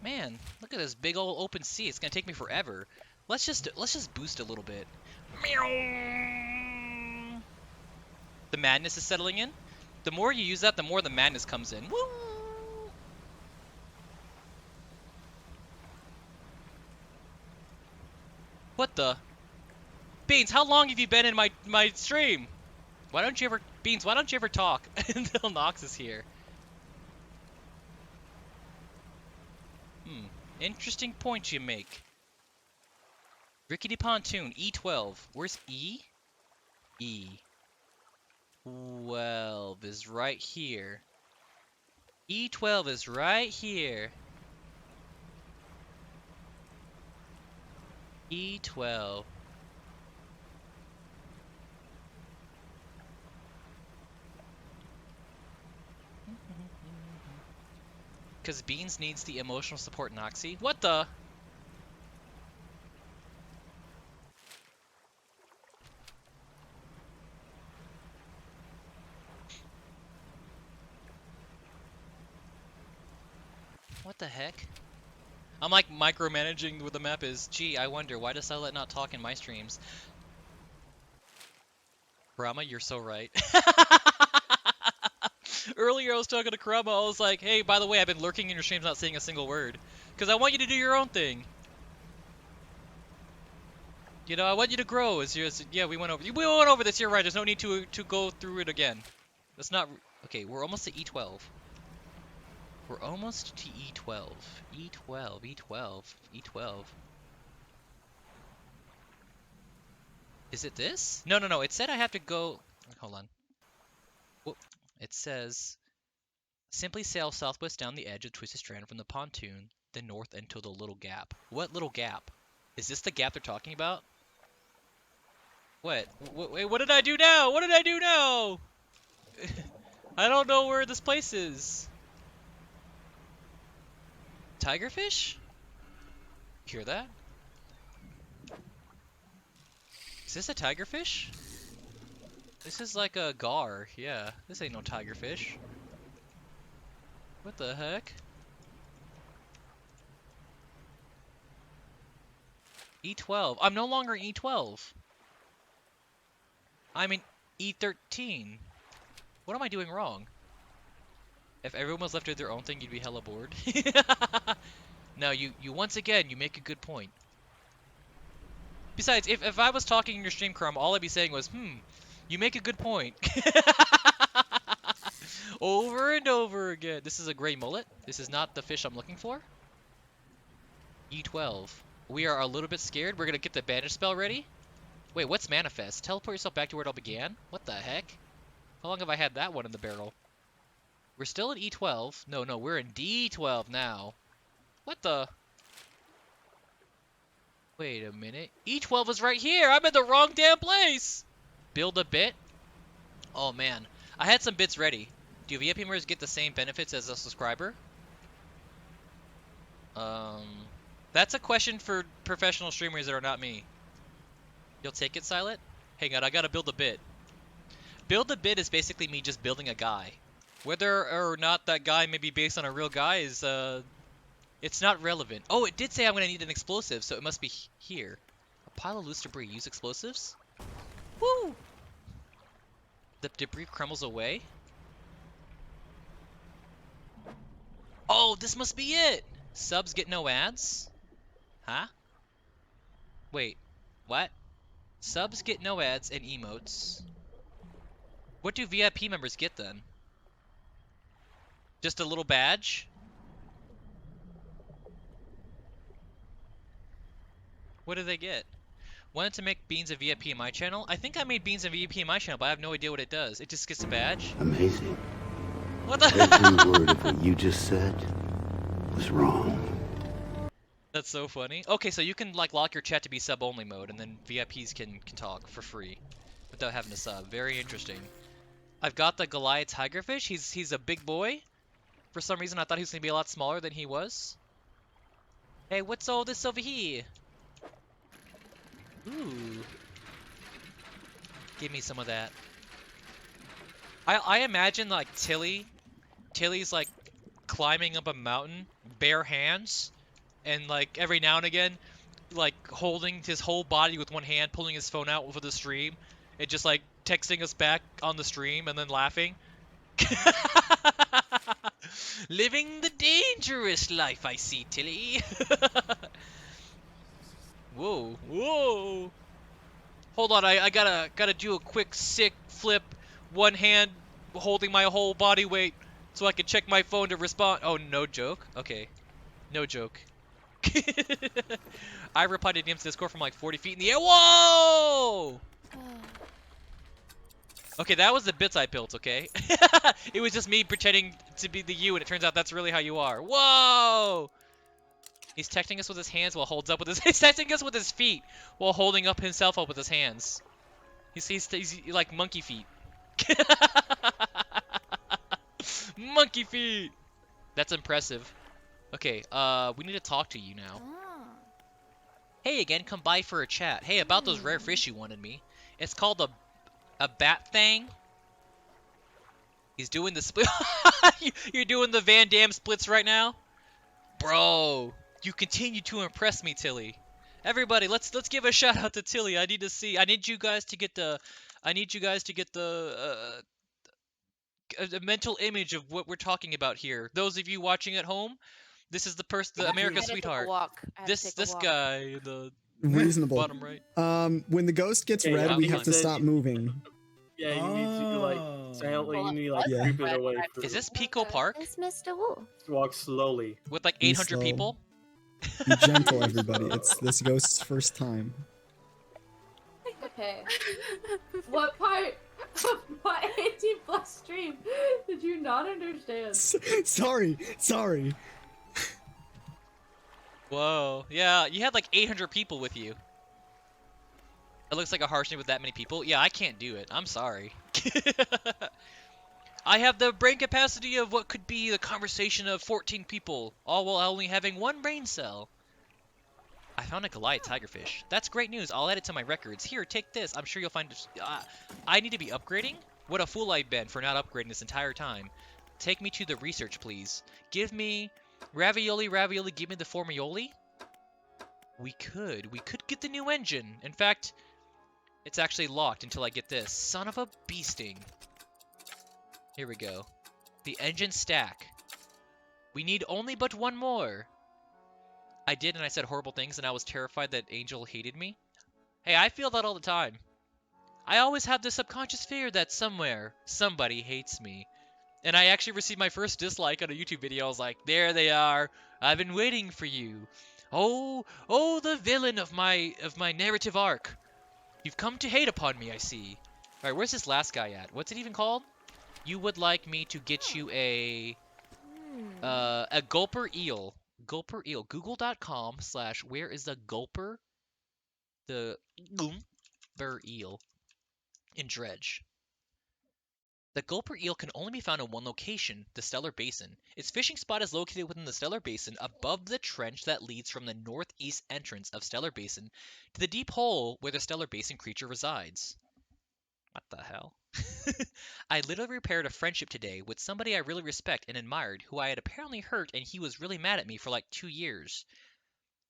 Man, look at this big old open sea. It's gonna take me forever. Let's just boost a little bit. Meow. The madness is settling in. The more you use that, the more the madness comes in. Woo! What the? Beans, how long have you been in my stream? Why don't you ever talk until Nox is here? Interesting point you make. Rickety pontoon, E12. Where's E? E. 12 is right here. E12 is right here. E12. Because Beans needs the emotional support Noxy. What the? What the heck? I'm like micromanaging what the map is. Gee, I wonder, why does Silent not talk in my streams? Kurama, you're so right. Earlier I was talking to Kurama, I was like, hey, by the way, I've been lurking in your streams not saying a single word. Because I want you to do your own thing. You know, I want you to grow. Yeah, we went over this, you're right, there's no need to go through it again. That's not... Okay, we're almost to E12. We're almost to E12. E12, E12, E12. Is it this? No, no, no, it said I have to go... Hold on. Whoop. It says, simply sail southwest down the edge of Twisted Strand from the pontoon, then north into the little gap. What little gap? Is this the gap they're talking about? What? Wait, what did I do now? What did I do now? I don't know where this place is. Tigerfish? Hear that? Is this a tigerfish? This is like a gar, yeah. This ain't no tigerfish. What the heck? E12. I'm no longer E12. I'm in E13. What am I doing wrong? If everyone was left to their own thing, you'd be hella bored. No, you once again, you make a good point. Besides, if I was talking in your stream, Crumb, all I'd be saying was, you make a good point. Over and over again. This is a gray mullet. This is not the fish I'm looking for. E12. We are a little bit scared. We're gonna get the bandage spell ready. Wait, what's manifest? Teleport yourself back to where it all began? What the heck? How long have I had that one in the barrel? We're still in E12. No, we're in D12 now. What the? Wait a minute. E12 is right here. I'm in the wrong damn place. Build a bit? Oh man. I had some bits ready. Do VIP members get the same benefits as a subscriber? That's a question for professional streamers that are not me. You'll take it, Silent? Hang on, I gotta build a bit. Build a bit is basically me just building a guy. Whether or not that guy may be based on a real guy is, it's not relevant. Oh, it did say I'm gonna need an explosive, so it must be here. A pile of loose debris. Use explosives? Woo! The debris crumbles away. Oh, this must be it! Subs get no ads? Huh? Wait, what? Subs get no ads and emotes. What do VIP members get then? Just a little badge? What do they get? Wanted to make Beans a VIP in my channel? I think I made Beans a VIP in my channel, but I have no idea what it does. It just gets a badge? Amazing. What the? Every word of what you just said was wrong. That's so funny. Okay, so you can like lock your chat to be sub-only mode, and then VIPs can talk for free without having to sub. Very interesting. I've got the Goliath Tigerfish. He's a big boy. For some reason, I thought he was gonna be a lot smaller than he was. Hey, what's all this over here? Ooh. Give me some of that. I imagine like Tilly's like climbing up a mountain, bare hands, and like every now and again, like holding his whole body with one hand, pulling his phone out for the stream, and just like texting us back on the stream and then laughing. Living the dangerous life, I see, Tilly. Whoa, whoa. Hold on, I gotta do a quick sick flip, one hand holding my whole body weight so I can check my phone to respond. Oh, no joke? Okay. No joke. I replied to DM's Discord from like 40 feet in the air. Whoa! Okay, that was the bits I built, okay? It was just me pretending to be the you, and it turns out that's really how you are. Whoa! He's texting us with his hands while holds up with his. He's texting us with his feet while holding up himself up with his hands. He's like monkey feet. Monkey feet. That's impressive. Okay, we need to talk to you now. Hey again, come by for a chat. Hey, about those rare fish you wanted me. It's called a bat thing. He's doing the split. You're doing the Van Damme splits right now, bro. You continue to impress me, Tilly. Everybody, let's give a shout out to Tilly. I need you guys to get the a mental image of what we're talking about here. Those of you watching at home, this is the America's sweetheart. This guy in the reasonable bottom right. When the ghost gets red, we have to stop moving. Yeah, you need to like silently. You need to like creep it away. Is this Pico Park? It's Mr. Wu. Walk slowly. With like 800 people? Be gentle, everybody. It's this ghost's first time. Okay. What part of my 18+ stream did you not understand? Sorry. Whoa. Yeah, you had like 800 people with you. It looks like a harsh name with that many people. Yeah, I can't do it. I'm sorry. I have the brain capacity of what could be the conversation of 14 people, all while only having one brain cell. I found a Goliath Tigerfish. That's great news. I'll add it to my records. Here, take this. I'm sure you'll find it. I need to be upgrading? What a fool I've been for not upgrading this entire time. Take me to the research, please. Give me ravioli, give me the formioli. We could get the new engine. In fact, it's actually locked until I get this. Son of a bee sting. Here we go. The engine stack. We need only but one more. I did, and I said horrible things, and I was terrified that Angel hated me. Hey, I feel that all the time. I always have this subconscious fear that somewhere, somebody hates me. And I actually received my first dislike on a YouTube video. I was like, there they are. I've been waiting for you. Oh, oh, the villain of my narrative arc. You've come to hate upon me, I see. Alright, where's this last guy at? What's it even called? You would like me to get you a gulper eel. Gulper eel. Google.com/where is the gulper? The gulper eel in Dredge. The gulper eel can only be found in one location, the Stellar Basin. Its fishing spot is located within the Stellar Basin, above the trench that leads from the northeast entrance of Stellar Basin to the deep hole where the Stellar Basin creature resides. What the hell? I literally repaired a friendship today with somebody I really respect and admired, who I had apparently hurt, and he was really mad at me for like 2 years.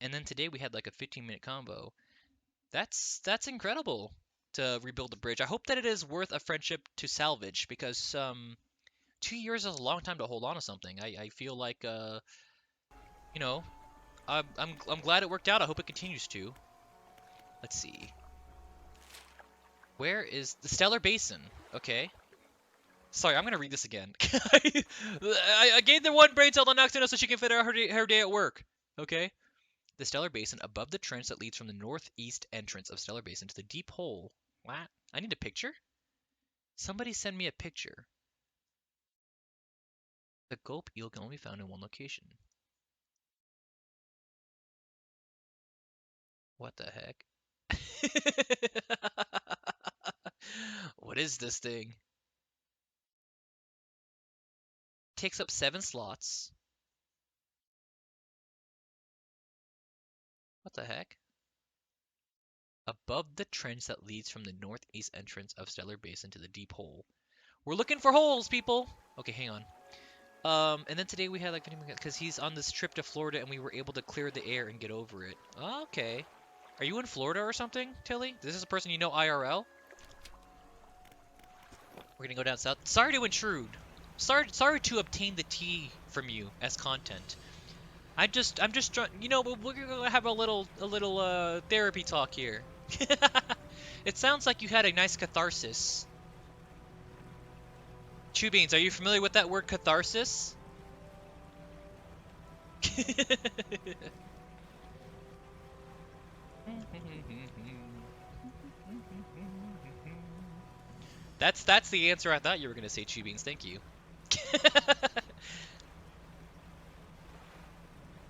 And then today we had like a 15-minute combo. That's incredible to rebuild the bridge. I hope that it is worth a friendship to salvage, because 2 years is a long time to hold on to something. I feel like you know, I'm glad it worked out. I hope it continues to. Let's see. Where is the Stellar Basin? Okay. Sorry, I'm gonna read this again. I gave the one brain cell to Noxina so she can fit out her day at work. Okay. The Stellar Basin above the trench that leads from the northeast entrance of Stellar Basin to the deep hole. What? I need a picture? Somebody send me a picture. The gulp eel can only be found in one location. What the heck? What is this thing? Takes up 7 slots. What the heck? Above the trench that leads from the northeast entrance of Stellar Basin to the deep hole. We're looking for holes, people! Okay, hang on. And then today we had like, because he's on this trip to Florida and we were able to clear the air and get over it. Okay. Are you in Florida or something, Tilly? This is a person you know IRL? We're gonna go down south. Sorry to intrude. Sorry to obtain the tea from you as content. I'm just trying, you know, we're gonna have a little therapy talk here. It sounds like you had a nice catharsis. Chew Beans, are you familiar with that word catharsis? That's the answer I thought you were gonna say, Chew Beans. Thank you.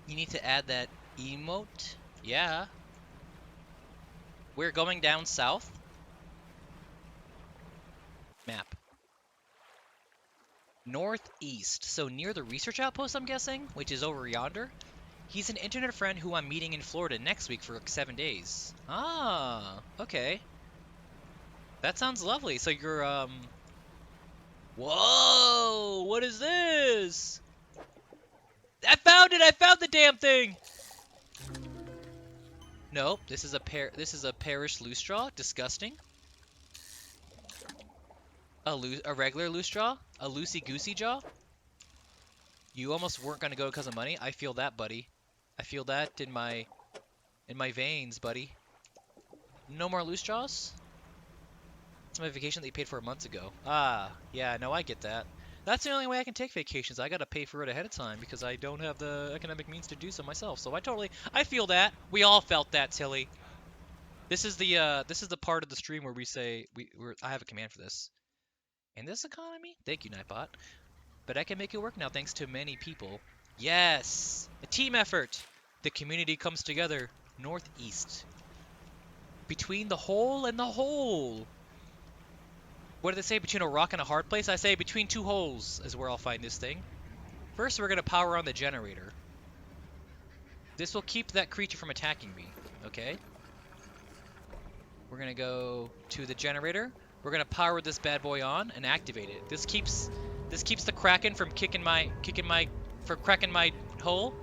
You need to add that emote. Yeah. We're going down south. Map. Northeast, so near the research outpost, I'm guessing, which is over yonder. He's an internet friend who I'm meeting in Florida next week for like 7 days. Ah, okay. That sounds lovely. So you're, Whoa! What is this? I found it! I found the damn thing! Nope, this is a parish loose straw. Disgusting. A regular loose jaw? A loosey-goosey jaw? You almost weren't gonna go because of money? I feel that, buddy. I feel that in my veins, buddy. No more loose jaws? It's my vacation that you paid for months ago. Ah, yeah, no, I get that. That's the only way I can take vacations. I gotta pay for it ahead of time because I don't have the economic means to do so myself. So I feel that. We all felt that, Tilly. This is the part of the stream where we say I have a command for this. In this economy? Thank you, Nightbot. But I can make it work now thanks to many people. Yes! A team effort! The community comes together. Northeast. Between the hole and the hole! What do they say? Between a rock and a hard place? I say between 2 holes is where I'll find this thing. First, we're going to power on the generator. This will keep that creature from attacking me. Okay? We're going to go to the generator. We're gonna power this bad boy on and activate it. This keeps the Kraken from cracking my hole.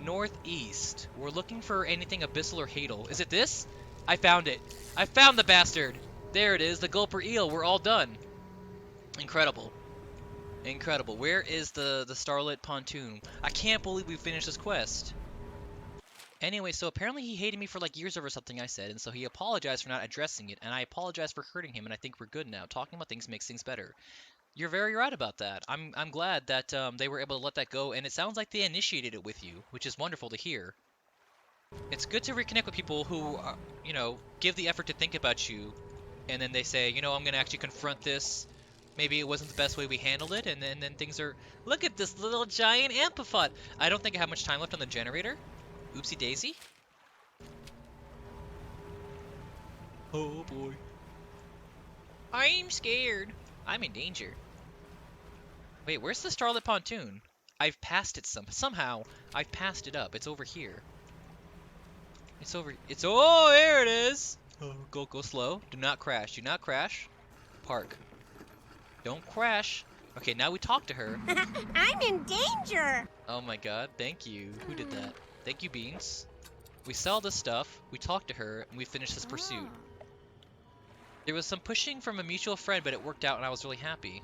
Northeast. We're looking for anything abyssal or hadal. Is it this? I found it. I found the bastard. There it is, the gulper eel. We're all done. Incredible. Incredible. Where is the starlit pontoon? I can't believe we finished this quest. Anyway, so apparently he hated me for like years over something I said, and so he apologized for not addressing it, and I apologized for hurting him, and I think we're good now. Talking about things makes things better. You're very right about that. I'm glad that they were able to let that go, and it sounds like they initiated it with you, which is wonderful to hear. It's good to reconnect with people who, give the effort to think about you, and then they say, I'm going to actually confront this. Maybe it wasn't the best way we handled it, and then things are... Look at this little giant amphiphod! I don't think I have much time left on the generator. Oopsie daisy. Oh boy. I'm scared. I'm in danger. Wait, where's the Starlit Pontoon? I've passed it somehow. I've passed it up. It's over here. Oh, there it is. Oh, go slow. Do not crash. Do not crash. Park. Don't crash. Okay, now we talk to her. I'm in danger. Oh my god, thank you. Who did that? Thank you, Beans. We sell this stuff, we talk to her, and we finish this pursuit. There was some pushing from a mutual friend, but it worked out and I was really happy.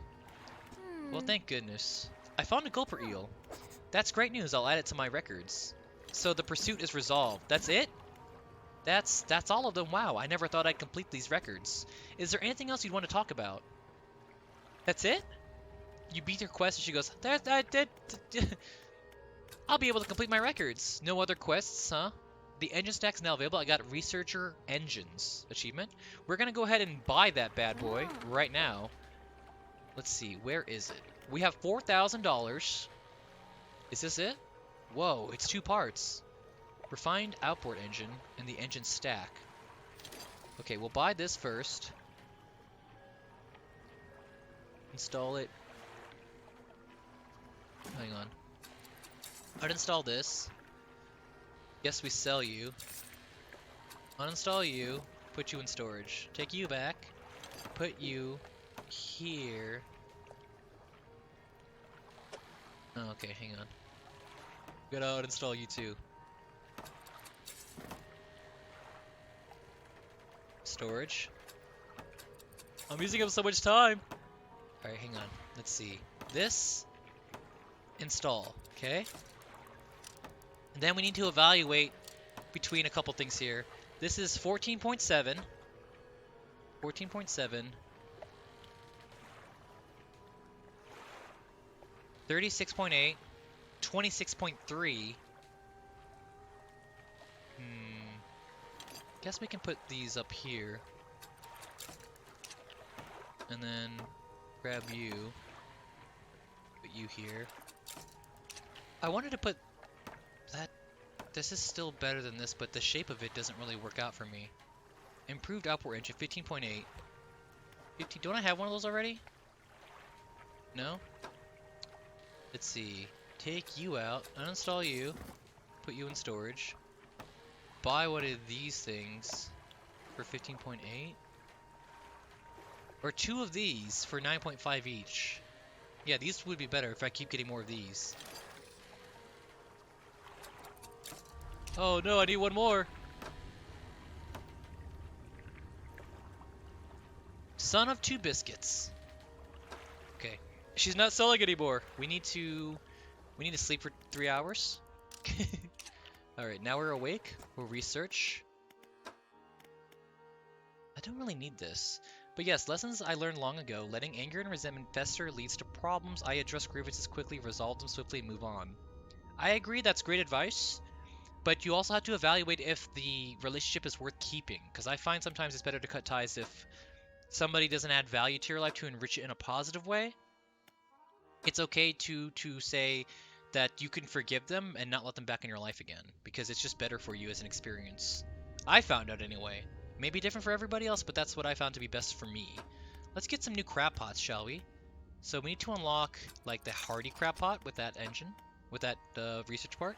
Well, thank goodness. I found a gulper eel. That's great news, I'll add it to my records. So the pursuit is resolved. That's it? That's all of them. Wow, I never thought I'd complete these records. Is there anything else you'd want to talk about? That's it? You beat your quest and she goes, I'll be able to complete my records. No other quests, huh? The engine stack's now available. I got Researcher Engines achievement. We're gonna go ahead and buy that bad boy right now. Let's see, where is it? We have $4,000. Is this it? Whoa, it's 2 parts. Refined outboard engine and the engine stack. Okay, we'll buy this first. Install it. Hang on. Uninstall this. Yes, we sell you. Uninstall you. Put you in storage. Take you back. Put you here. Oh, okay, hang on. Gotta uninstall you too. Storage. I'm using up so much time. Alright, hang on. Let's see. This. Install. Okay? And then we need to evaluate between a couple things here. This is 14.7. 14.7. 36.8. 26.3. Guess we can put these up here. And then grab you. Put you here. I wanted to put that. This is still better than this, but the shape of it doesn't really work out for me. Improved outboard engine, 15.8. 15. Don't I have one of those already? No? Let's see. Take you out, uninstall you, put you in storage. Buy one of these things for 15.8. Or 2 of these for 9.5 each. Yeah, these would be better if I keep getting more of these. Oh no, I need one more. Son of 2 biscuits. Okay. She's not selling anymore. We need to sleep for 3 hours. Alright, now we're awake. We'll research. I don't really need this. But yes, lessons I learned long ago. Letting anger and resentment fester leads to problems. I address grievances quickly, resolve them swiftly, and move on. I agree, that's great advice. But you also have to evaluate if the relationship is worth keeping. Because I find sometimes it's better to cut ties if somebody doesn't add value to your life to enrich it in a positive way. It's okay to say that you can forgive them and not let them back in your life again. Because it's just better for you as an experience. I found out anyway. Maybe different for everybody else, but that's what I found to be best for me. Let's get some new crab pots, shall we? So we need to unlock like the hardy crab pot with that engine, with that research part.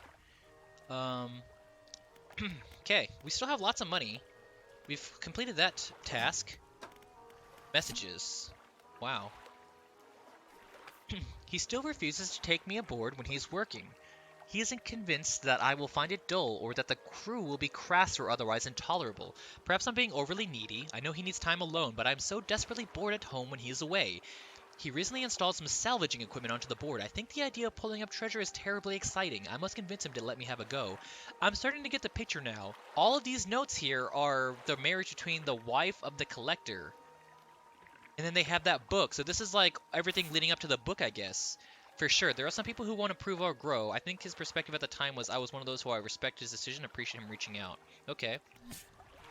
Okay, we still have lots of money. We've completed that task. Messages. Wow. He still refuses to take me aboard when he's working. He isn't convinced that I will find it dull or that the crew will be crass or otherwise intolerable. Perhaps I'm being overly needy. I know he needs time alone, but I'm so desperately bored at home when he is away. He recently installed some salvaging equipment onto the board. I think the idea of pulling up treasure is terribly exciting. I must convince him to let me have a go. I'm starting to get the picture now. All of these notes here are the marriage between the wife of the collector. And then they have that book. So this is like everything leading up to the book, I guess. For sure. There are some people who want to prove or grow. I think his perspective at the time was I was one of those who I respect his decision, appreciate him reaching out. Okay.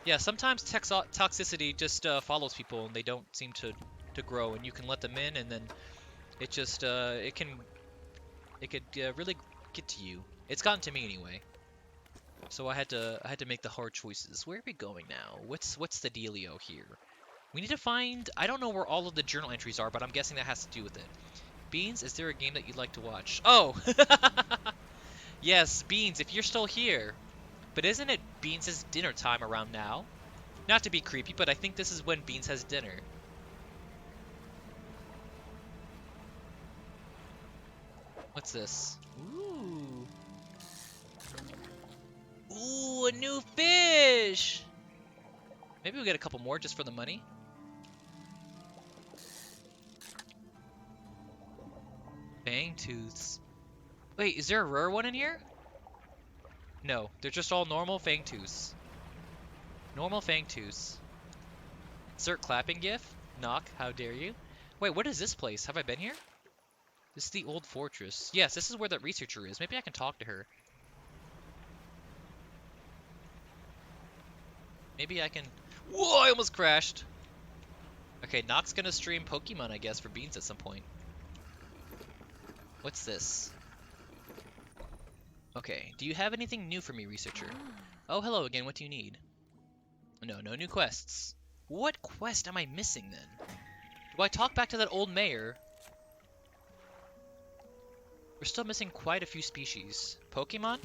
Yeah, sometimes toxicity just follows people and they don't seem to grow, and you can let them in, and then it just it could really get to you. It's gotten to me anyway. So I had to make the hard choices. Where are we going now? What's the dealio here? We need to find, I don't know where all of the journal entries are, but I'm guessing that has to do with it. Beans, is there a game that you'd like to watch? Oh! Yes, Beans, if you're still here. But isn't it Beans' dinner time around now? Not to be creepy, but I think this is when Beans has dinner. What's this? Ooh. Ooh, a new fish! Maybe we'll get a couple more just for the money. Fangtooths. Wait, is there a rare one in here? No, they're just all normal Fangtooths. Normal Fangtooths. Insert clapping gif? Knock, how dare you? Wait, what is this place? Have I been here? This is the old fortress. Yes, this is where that researcher is. Maybe I can talk to her. Maybe I can... Whoa, I almost crashed! Okay, Nock's gonna stream Pokemon, I guess, for Beans at some point. What's this? Okay, do you have anything new for me, researcher? Oh, hello again, what do you need? No, no new quests. What quest am I missing, then? Do I talk back to that old mayor? We're still missing quite a few species. Pokemon?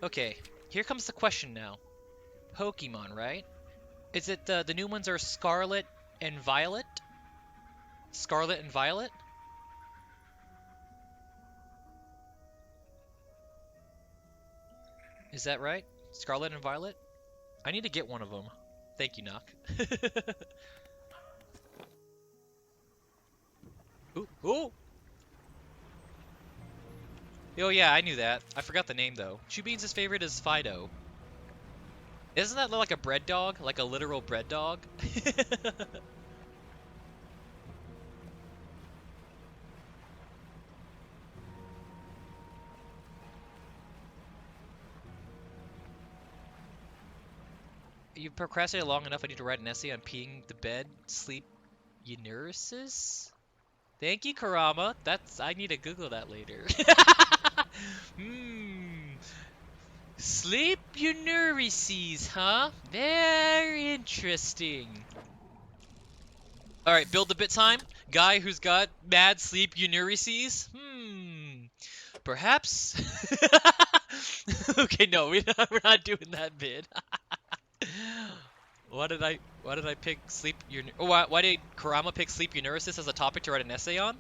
Okay, here comes the question now. Pokemon, right? Is it the new ones are Scarlet and Violet? Scarlet and Violet? Is that right? Scarlet and Violet? I need to get one of them. Thank you, Knock. Ooh, ooh! Oh yeah, I knew that. I forgot the name though. Chubeans' favorite is Fido. Isn't that like a bread dog? Like a literal bread dog? You've procrastinated long enough, I need to write an essay on peeing the bed, sleep, eunuresis? Thank you, Karama. I need to Google that later. Sleep eunuresis, huh? Very interesting. Alright, build the bit time. Guy who's got mad sleep eunuresis? Perhaps? Okay, no, we're not doing that bit. Why did I pick sleep why did Karama pick sleep eunuresis as a topic to write an essay on?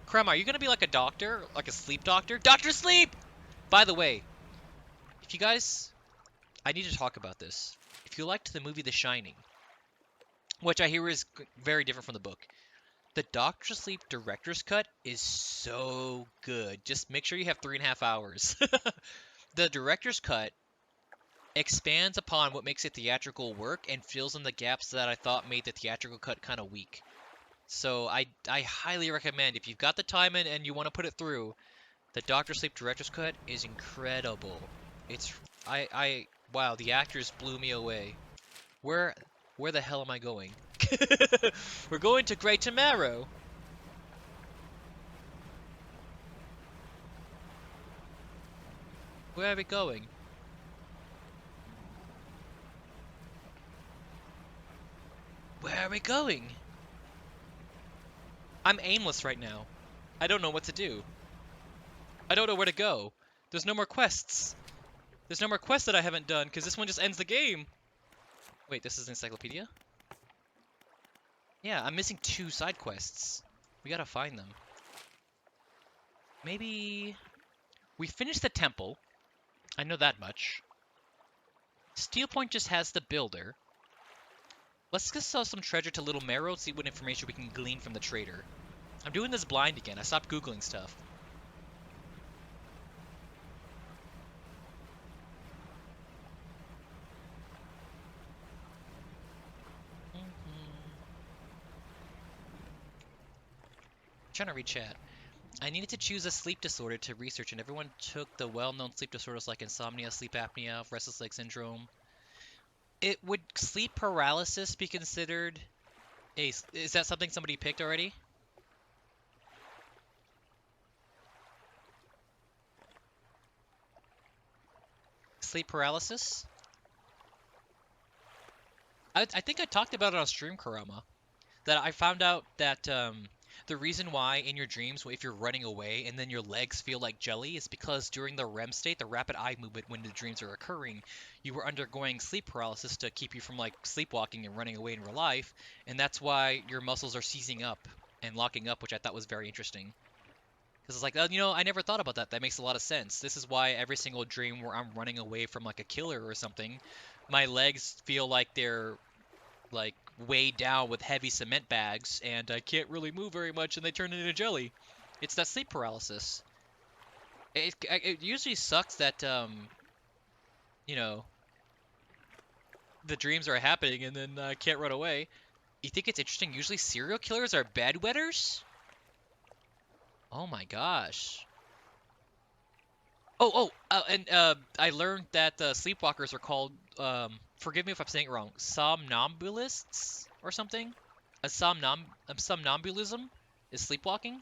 Karama, are you gonna be like a doctor? Like a sleep doctor? Dr. Sleep! By the way, if you guys... I need to talk about this. If you liked the movie The Shining, which I hear is very different from the book, the Dr. Sleep director's cut is so good. Just make sure you have 3.5 hours. The director's cut expands upon what makes a theatrical work and fills in the gaps that I thought made the theatrical cut kind of weak. So I highly recommend, if you've got the time and you want to put it through, the Dr. Sleep director's cut is incredible. It's wow, the actors blew me away. Where the hell am I going? We're going to Great Tomorrow. Where are we going? Where are we going? I'm aimless right now. I don't know what to do. I don't know where to go. There's no more quests. There's no more quests that I haven't done, because this one just ends the game. Wait, this is an encyclopedia? Yeah, I'm missing 2 side quests. We gotta find them. Maybe... We finished the temple. I know that much. Steel Point just has the builder. Let's just sell some treasure to Little Marrow, see what information we can glean from the trader. I'm doing this blind again. I stopped Googling stuff. trying to read chat. I needed to choose a sleep disorder to research, and everyone took the well-known sleep disorders like insomnia, sleep apnea, restless leg syndrome. Would sleep paralysis be considered a? Is that something somebody picked already? Sleep paralysis? I think I talked about it on stream, Karama. That I found out that the reason why in your dreams, if you're running away and then your legs feel like jelly, is because during the REM state, the rapid eye movement when the dreams are occurring, you were undergoing sleep paralysis to keep you from like sleepwalking and running away in real life, and that's why your muscles are seizing up and locking up, which I thought was very interesting. Because it's like, I never thought about that. That makes a lot of sense. This is why every single dream where I'm running away from like a killer or something, my legs feel like they're like weighed down with heavy cement bags and I can't really move very much and they turn into jelly. It's that sleep paralysis. It usually sucks that you know, the dreams are happening and then I can't run away. You think it's interesting? Usually serial killers are bedwetters? Oh my gosh. And I learned that sleepwalkers are called, forgive me if I'm saying it wrong, somnambulists or something? Somnambulism is sleepwalking?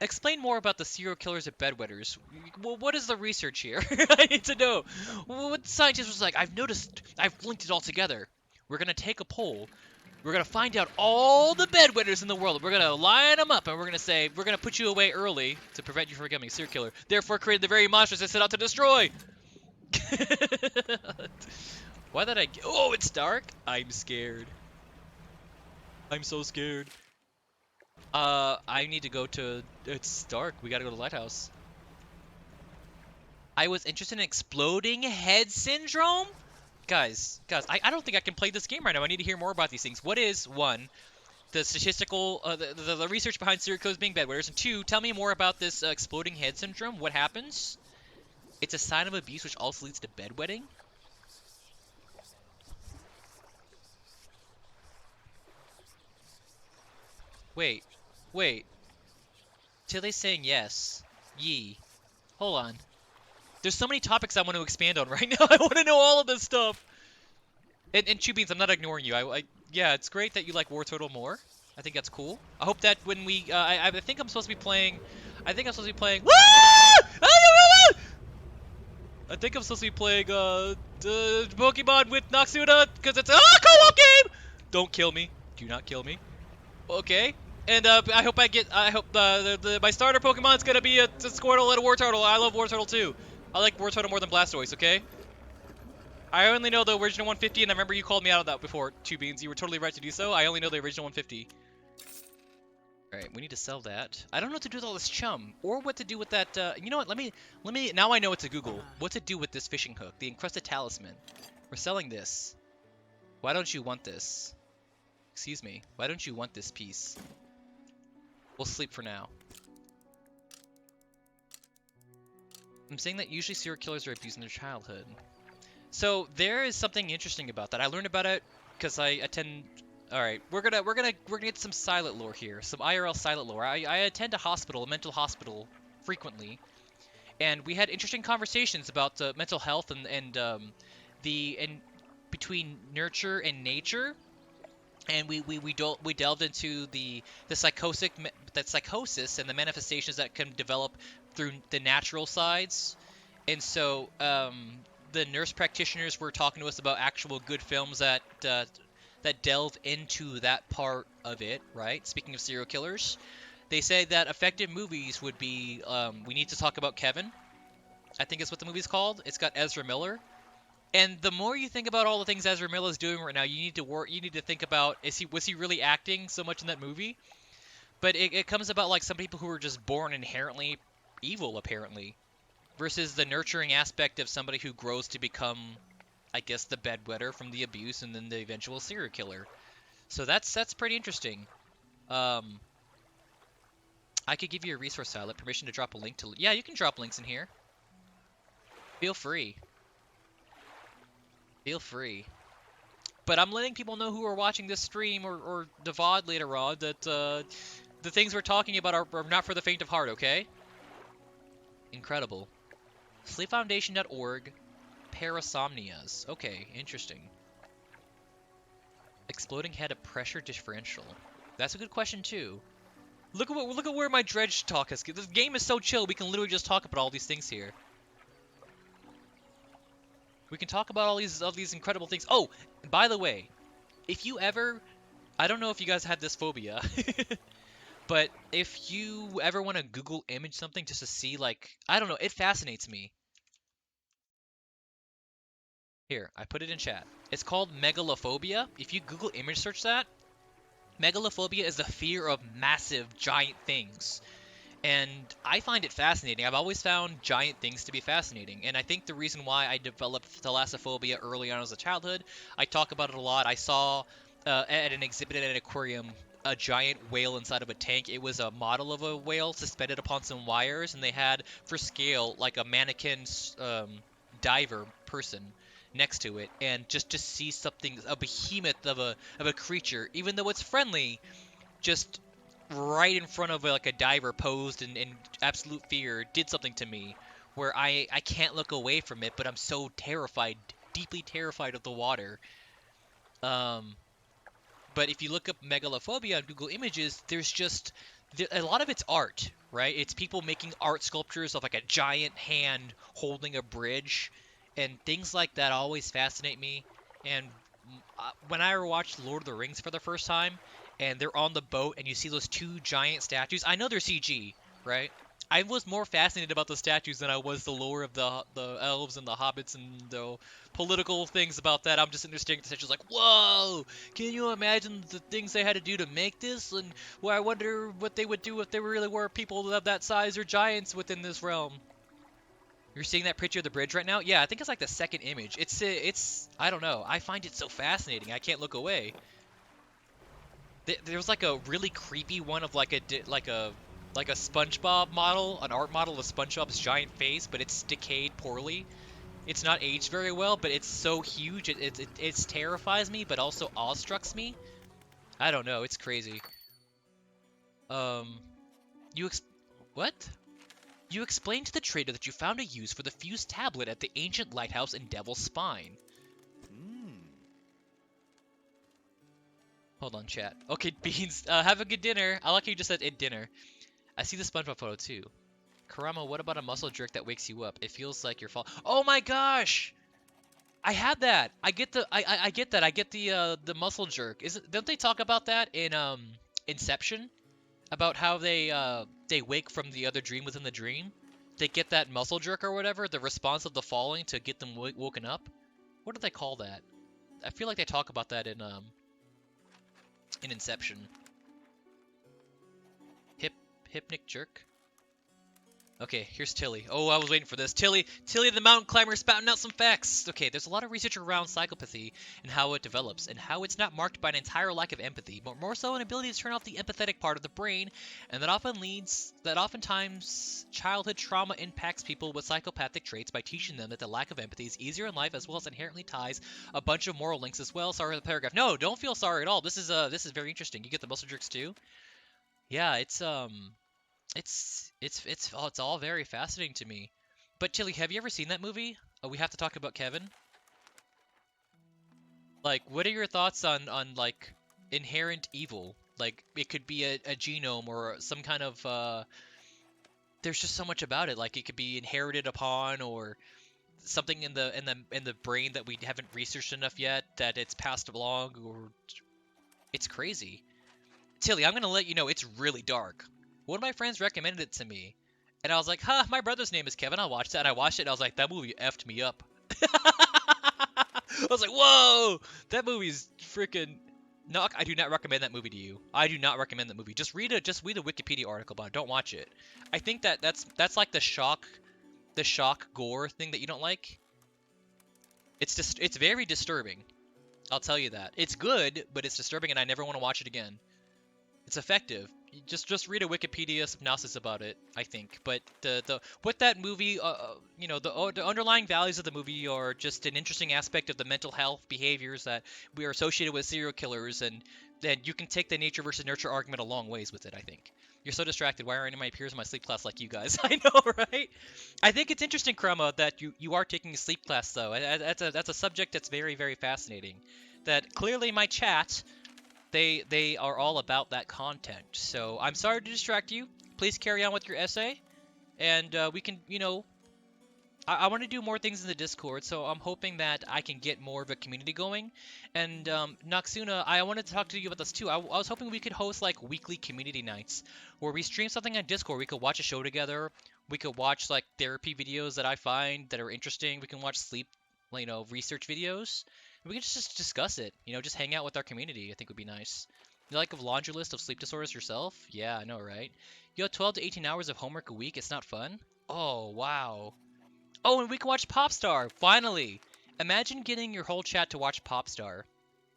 Explain more about the serial killers at bedwetters. Well, what is the research here? I need to know. What the scientist was like, I've linked it all together. We're gonna take a poll. We're gonna find out all the bedwetters in the world. We're gonna line them up, and we're gonna say we're gonna put you away early to prevent you from becoming a serial killer. Therefore, created the very monsters they set out to destroy. Why did I? Oh, it's dark. I'm scared. I'm so scared. I need to go to. It's dark. We gotta go to the lighthouse. I was interested in exploding head syndrome. Guys, I don't think I can play this game right now. I need to hear more about these things. What is one? The statistical, the research behind serial killers being bedwetters, and two, tell me more about this exploding head syndrome. What happens? It's a sign of abuse, which also leads to bedwetting. Wait. Tilly's saying yes. Yee. Hold on. There's so many topics I want to expand on right now. I want to know all of this stuff. And Chew Beans, I'm not ignoring you. Yeah, it's great that you like War Turtle more. I think that's cool. I hope that when we, I think I'm supposed to be playing. I think I'm supposed to be playing. I think I'm supposed to be playing Pokemon with Noxuna because it's a co-op game. Don't kill me. Do not kill me. Okay. And I hope my starter Pokemon is gonna be a Squirtle and a War Turtle. I love War Turtle too. I like War Turtle more than Blastoise. Okay. I only know the original 150, and I remember you called me out on that before, Two Beans. You were totally right to do so. I only know the original 150. Alright, we need to sell that. I don't know what to do with all this chum, or what to do with that, you know what, let me, now I know what to Google. What to do with this fishing hook, the encrusted talisman. We're selling this. Why don't you want this? Excuse me, why don't you want this piece? We'll sleep for now. I'm saying that usually serial killers are abused in their childhood. So there is something interesting about that. I learned about it because I attend. All right, we're gonna get some silent lore here, some IRL silent lore. I attend a mental hospital, frequently, and we had interesting conversations about mental health and between nurture and nature, and we delved into the psychosis and the manifestations that can develop through the natural sides, and so the nurse practitioners were talking to us about actual good films that delve into that part of it, right? Speaking of serial killers, they say that effective movies would be, we need to talk about Kevin. I think is what the movie's called. It's got Ezra Miller. And the more you think about all the things Ezra Miller is doing right now, you need to think about, was he really acting so much in that movie? But it comes about like some people who are just born inherently evil, apparently. Versus the nurturing aspect of somebody who grows to become, I guess, the bedwetter from the abuse and then the eventual serial killer. So that's pretty interesting. I could give you a resource tile. Permission to drop a link to... Yeah, you can drop links in here. Feel free. Feel free. But I'm letting people know who are watching this stream or the VOD later on that The things we're talking about are not for the faint of heart, okay? Incredible. Sleepfoundation.org. Parasomnias. Okay, interesting. Exploding head of pressure differential. That's a good question too. Look at where my Dredge talk has. This game is so chill. We can literally just talk about all these things here. We can talk about all these incredible things. Oh, by the way, if you ever, I don't know if you guys had this phobia, but if you ever want to Google image something just to see, like, I don't know, it fascinates me. Here, I put it in chat. It's called megalophobia. If you Google image search that, megalophobia is the fear of massive, giant things. And I find it fascinating. I've always found giant things to be fascinating. And I think the reason why I developed thalassophobia early on as a childhood, I talk about it a lot. I saw at an exhibit at an aquarium a giant whale inside of a tank. It was a model of a whale suspended upon some wires, and they had, for scale, like a mannequin diver person next to it. And just to see something, a behemoth of a creature, even though it's friendly, just right in front of like a diver posed in absolute fear, did something to me where I can't look away from it, but I'm so terrified, deeply terrified of the water. But if you look up megalophobia on Google Images, there's just a lot of it's art, right? It's people making art sculptures of like a giant hand holding a bridge, and things like that always fascinate me. And when I watched Lord of the Rings for the first time, and they're on the boat, and you see those two giant statues, I know they're CG, right? I was more fascinated about the statues than I was the lore of the elves and the hobbits and the political things about that. I'm just understanding the statues like, whoa! Can you imagine the things they had to do to make this? And well, I wonder what they would do if there really were people of that size or giants within this realm. You're seeing that picture of the bridge right now? Yeah, I think it's like the second image. It's I don't know. I find it so fascinating. I can't look away. There was like a really creepy one of like a SpongeBob model, an art model of SpongeBob's giant face, but it's decayed poorly. It's not aged very well, but it's so huge. It terrifies me, but also awestrucks me. I don't know. It's crazy. You what? You explained to the trader that you found a use for the fused tablet at the ancient lighthouse in Devil's Spine. Hold on, chat. Okay, Beans, have a good dinner. I like how you just said it dinner. I see the SpongeBob photo too. Karama, what about a muscle jerk that wakes you up? It feels like you're falling. Oh my gosh! I had that. I get the I get that. I get the muscle jerk. Don't they talk about that in Inception? About how they wake from the other dream within the dream? They get that muscle jerk or whatever, the response of the falling to get them woken up. What do they call that? I feel like they talk about that in Inception. Hypnic jerk. Okay, here's Tilly. Oh, I was waiting for this. Tilly the mountain climber spouting out some facts. Okay, there's a lot of research around psychopathy and how it develops, and how it's not marked by an entire lack of empathy, but more so an ability to turn off the empathetic part of the brain, and that oftentimes childhood trauma impacts people with psychopathic traits by teaching them that the lack of empathy is easier in life, as well as inherently ties a bunch of moral links as well. Sorry for the paragraph. No, don't feel sorry at all. This is very interesting. You get the muscle jerks too. Yeah, it's all very fascinating to me. But Tilly, have you ever seen that movie? Oh, we have to talk about Kevin. Like, what are your thoughts on like inherent evil? Like, it could be a genome or some kind of there's just so much about it. Like, it could be inherited upon, or something in the brain that we haven't researched enough yet, that it's passed along, or it's crazy. Tilly, I'm gonna let you know it's really dark. One of my friends recommended it to me, and I was like, huh, my brother's name is Kevin, I'll watch that. And I watched it, and I was like, that movie effed me up. I was like, whoa, that movie's freaking... No, I do not recommend that movie to you. I do not recommend that movie. Just read a Wikipedia article about it. Don't watch it. I think that's like the shock gore thing that you don't like. It's very disturbing. I'll tell you that. It's good, but it's disturbing, and I never want to watch it again. It's effective, just read a Wikipedia synopsis about it, I think. But the what that movie, you know, the underlying values of the movie are just an interesting aspect of the mental health behaviors that we are associated with serial killers, and then you can take the nature versus nurture argument a long ways with it, I think. You're so distracted. Why aren't any of my peers in my sleep class like you guys? I know, right? I think it's interesting, Krama, that you are taking a sleep class, though. That's a subject that's very, very fascinating. That clearly my chat, they are all about that content. So I'm sorry to distract you. Please carry on with your essay, and we can, you know, I want to do more things in the Discord, so I'm hoping that I can get more of a community going. And Noxuna, I wanted to talk to you about this too. I was hoping we could host like weekly community nights where we stream something on Discord. We could watch a show together. We could watch like therapy videos that I find that are interesting. We can watch sleep, you know, research videos. We can just discuss it. You know, just hang out with our community. I think would be nice. You like a laundry list of sleep disorders yourself? Yeah, I know, right? You have 12 to 18 hours of homework a week. It's not fun. Oh wow. Oh, and we can watch Popstar, finally! Imagine getting your whole chat to watch Popstar.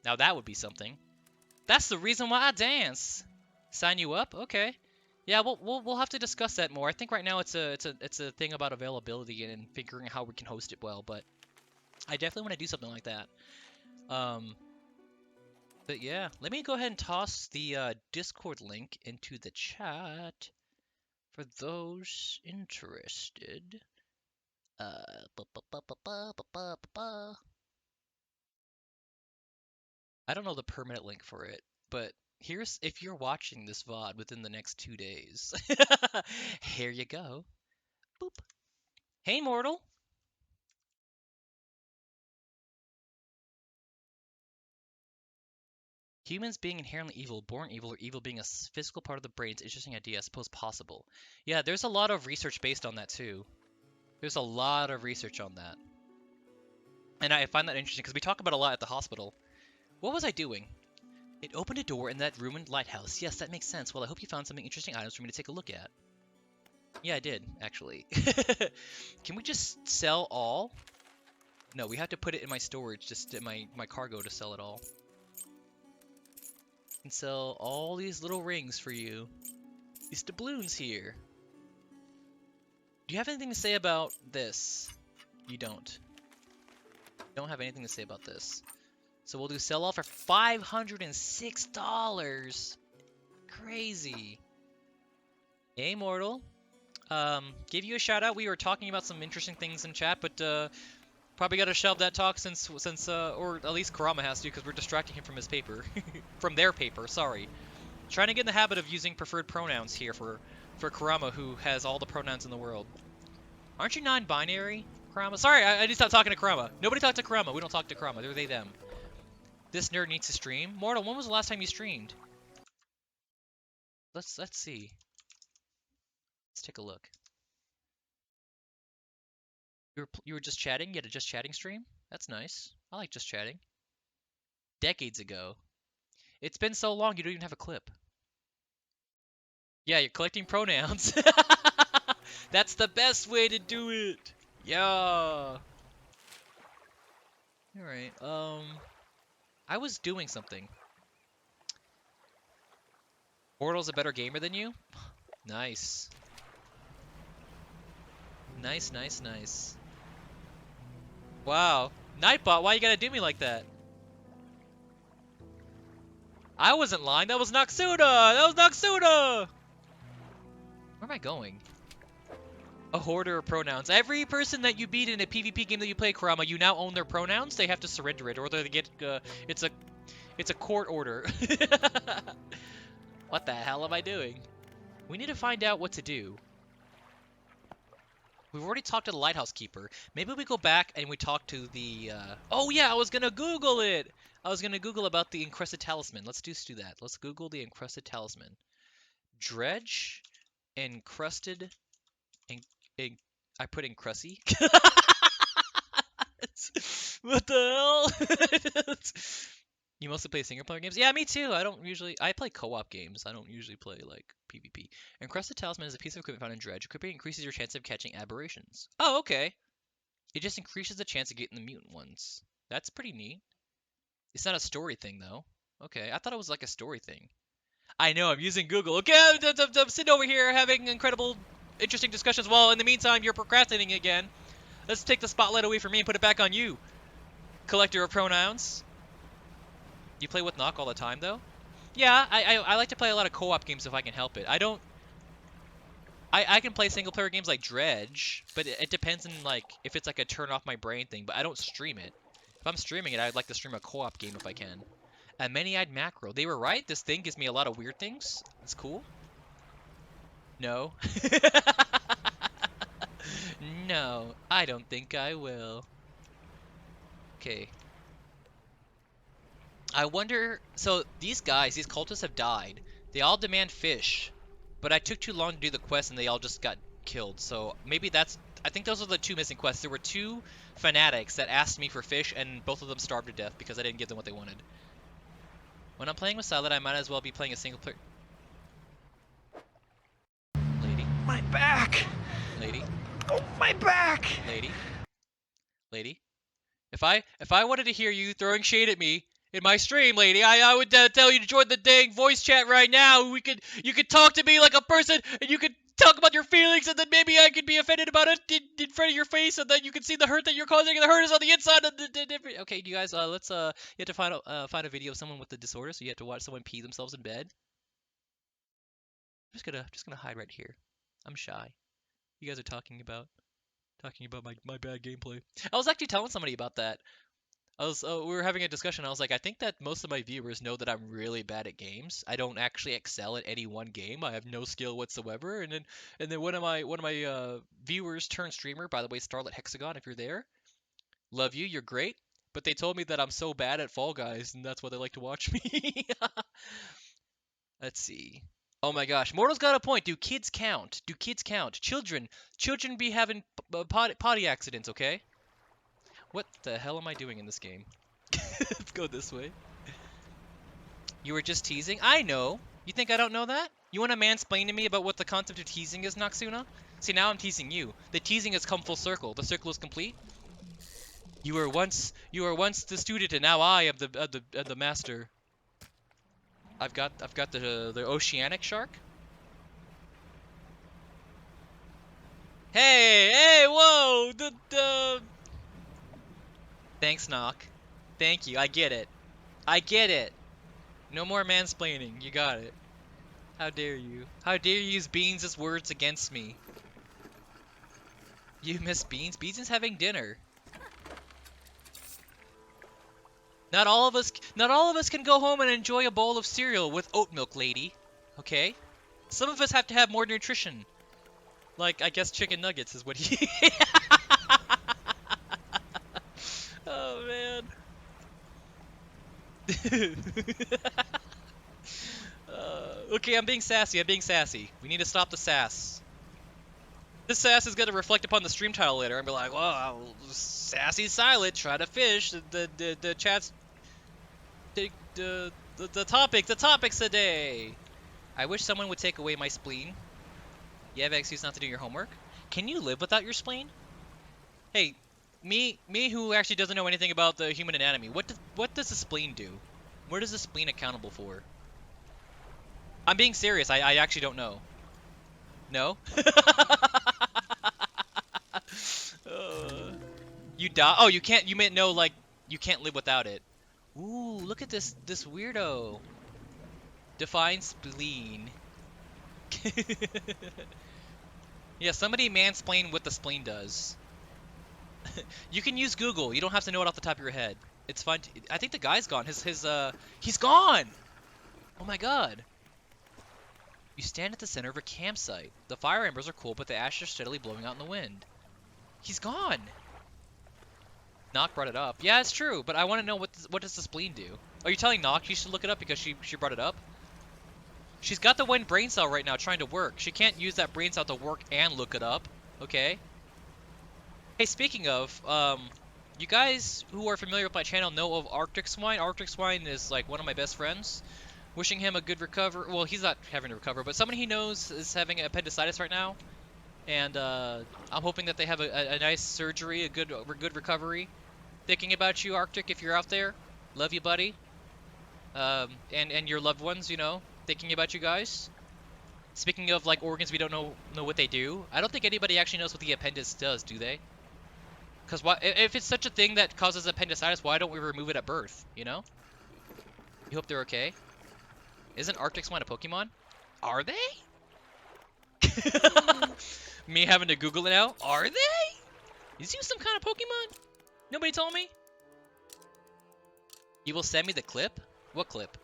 Now that would be something. That's the reason why I dance. Sign you up? Okay. Yeah, we'll have to discuss that more. I think right now it's a thing about availability and figuring out how we can host it well, but I definitely want to do something like that. But yeah, let me go ahead and toss the Discord link into the chat for those interested. I don't know the permanent link for it, but here's if you're watching this VOD within the next 2 days. Here you go. Boop. Hey, mortal. Humans being inherently evil, born evil, or evil being a physical part of the brain's interesting idea, I suppose possible. Yeah, there's a lot of research based on that too. There's a lot of research on that. And I find that interesting because we talk about it a lot at the hospital. What was I doing? It opened a door in that ruined lighthouse. Yes, that makes sense. Well, I hope you found some interesting items for me to take a look at. Yeah, I did, actually. Can we just sell all? No, we have to put it in my storage, just in my cargo to sell it all. I can sell all these little rings for you. These doubloons here. Do you have anything to say about this? You don't. You don't have anything to say about this. So we'll do sell all for $506. Crazy. Hey, mortal. Give you a shout out. We were talking about some interesting things in chat, but probably got to shelve that talk since or at least Kurama has to, because we're distracting him from his paper, from their paper. Sorry. Trying to get in the habit of using preferred pronouns here for Kurama, who has all the pronouns in the world. Aren't you non-binary, Kurama? Sorry, I need to stop talking to Kurama. Nobody talk to Kurama. We don't talk to Kurama. They're they them. This nerd needs to stream. Mortal, when was the last time you streamed? Let's see. Let's take a look. You were just chatting? You had a just chatting stream? That's nice. I like just chatting. Decades ago. It's been so long you don't even have a clip. Yeah, you're collecting pronouns. That's the best way to do it. Yeah. Alright, I was doing something. Mortal's a better gamer than you? Nice. Nice, nice, nice. Wow. Nightbot, why you gotta do me like that? I wasn't lying, that was Noxuna! That was Noxuna! Where am I going? A hoarder of pronouns. Every person that you beat in a PvP game that you play, Kurama, you now own their pronouns. They have to surrender it, or they get it's a court order. What the hell am I doing? We need to find out what to do. We've already talked to the lighthouse keeper. Maybe we go back and we talk to the. Oh yeah, I was gonna Google it. I was gonna Google about the encrusted talisman. Let's do that. Let's Google the encrusted talisman. Dredge, encrusted. I put encrusty. What the hell? You mostly play single player games? Yeah, me too. I play co-op games. I don't usually play like PvP. Encrusted talisman is a piece of equipment found in Dredge. Equipping increases your chance of catching aberrations. Oh, okay. It just increases the chance of getting the mutant ones. That's pretty neat. It's not a story thing though. Okay, I thought it was like a story thing. I know, I'm using Google. Okay, I'm sitting over here having incredible, interesting discussions while in the meantime you're procrastinating again. Let's take the spotlight away from me and put it back on you, collector of pronouns. You play with Knock all the time, though? Yeah, I like to play a lot of co-op games if I can help it. I can play single-player games like Dredge, but it depends on, like, if it's like a turn-off-my-brain thing, but I don't stream it. If I'm streaming it, I'd like to stream a co-op game if I can. A many-eyed mackerel. They were right. This thing gives me a lot of weird things. It's cool. No. No, I don't think I will. Okay. I wonder... So, these guys, these cultists have died. They all demand fish. But I took too long to do the quest and they all just got killed. So, maybe that's... I think those are the two missing quests. There were two fanatics that asked me for fish and both of them starved to death because I didn't give them what they wanted. When I'm playing with Silent, I might as well be playing a single player... Lady. My back! Lady. Oh, my back! Lady. Lady. If I wanted to hear you throwing shade at me in my stream, lady, I would tell you to join the dang voice chat right now. You could talk to me like a person, and you could talk about your feelings, and then maybe I could be offended about it in front of your face, and then you can see the hurt that you're causing, and the hurt is on the inside of the okay, you guys, let's you have to find a video of someone with the disorder, so you have to watch someone pee themselves in bed. I'm just gonna hide right here. I'm shy. You guys are talking about my bad gameplay. I was actually telling somebody about that. We were having a discussion. I was like, I think that most of my viewers know that I'm really bad at games. I don't actually excel at any one game. I have no skill whatsoever. And then one of my viewers turned streamer. By the way, Starlit Hexagon, if you're there, love you. You're great. But they told me that I'm so bad at Fall Guys, and that's why they like to watch me. Let's see. Oh my gosh, Mortal's got a point. Do kids count? Do kids count? Children be having potty accidents, okay? What the hell am I doing in this game? Let's go this way. You were just teasing? I know. You think I don't know that? You want to mansplain to me about what the concept of teasing is, Noxuna? See, now I'm teasing you. The teasing has come full circle. The circle is complete. You were once the student, and now I am the master. I've got the oceanic shark. Hey, whoa! Thanks, Knock. Thank you. I get it. I get it. No more mansplaining. You got it. How dare you? How dare you use Beans as words against me? You miss Beans? Beans is having dinner. Not all of us can go home and enjoy a bowl of cereal with oat milk, lady. Okay? Some of us have to have more nutrition. Like, I guess chicken nuggets is what he... Oh, man. Okay, I'm being sassy. We need to stop the sass. This sass is going to reflect upon the stream title later and be like, wow, sassy Silent, try to fish. The chat's... The topics today. I wish someone would take away my spleen. You have an excuse not to do your homework? Can you live without your spleen? Hey, me who actually doesn't know anything about the human anatomy, what does the spleen do? What is the spleen accountable for? I'm being serious, I actually don't know. No? You die? Oh, you can't, you meant no, like, you can't live without it. Ooh, look at this weirdo. Define spleen. Yeah, somebody mansplain what the spleen does. You can use Google. You don't have to know it off the top of your head. It's fine. I think the guy's gone. He's gone! Oh my god. You stand at the center of a campsite. The fire embers are cool, but the ash are steadily blowing out in the wind. He's gone! Nock brought it up. Yeah, it's true, but I want to know what does the spleen do? Are you telling Nock you should look it up because she brought it up? She's got the one brain cell right now trying to work. She can't use that brain cell to work and look it up. Okay? Hey, speaking of, you guys who are familiar with my channel know of Arctic Swine. Arctic Swine is like one of my best friends. Wishing him a good recovery. Well, he's not having to recover, but somebody he knows is having appendicitis right now. And I'm hoping that they have a nice surgery, a good recovery. Thinking about you, Arctic, if you're out there. Love you, buddy. And your loved ones, you know. thinking about you guys. Speaking of like organs we don't know what they do, I don't think anybody actually knows what the appendix does, do they? Because if it's such a thing that causes appendicitis, why don't we remove it at birth, you know? You hope they're okay? Isn't Arctic Swine a Pokemon? Are they? Me having to Google it now. Are they? Is you some kind of Pokemon? Nobody told me? You will send me the clip? What clip?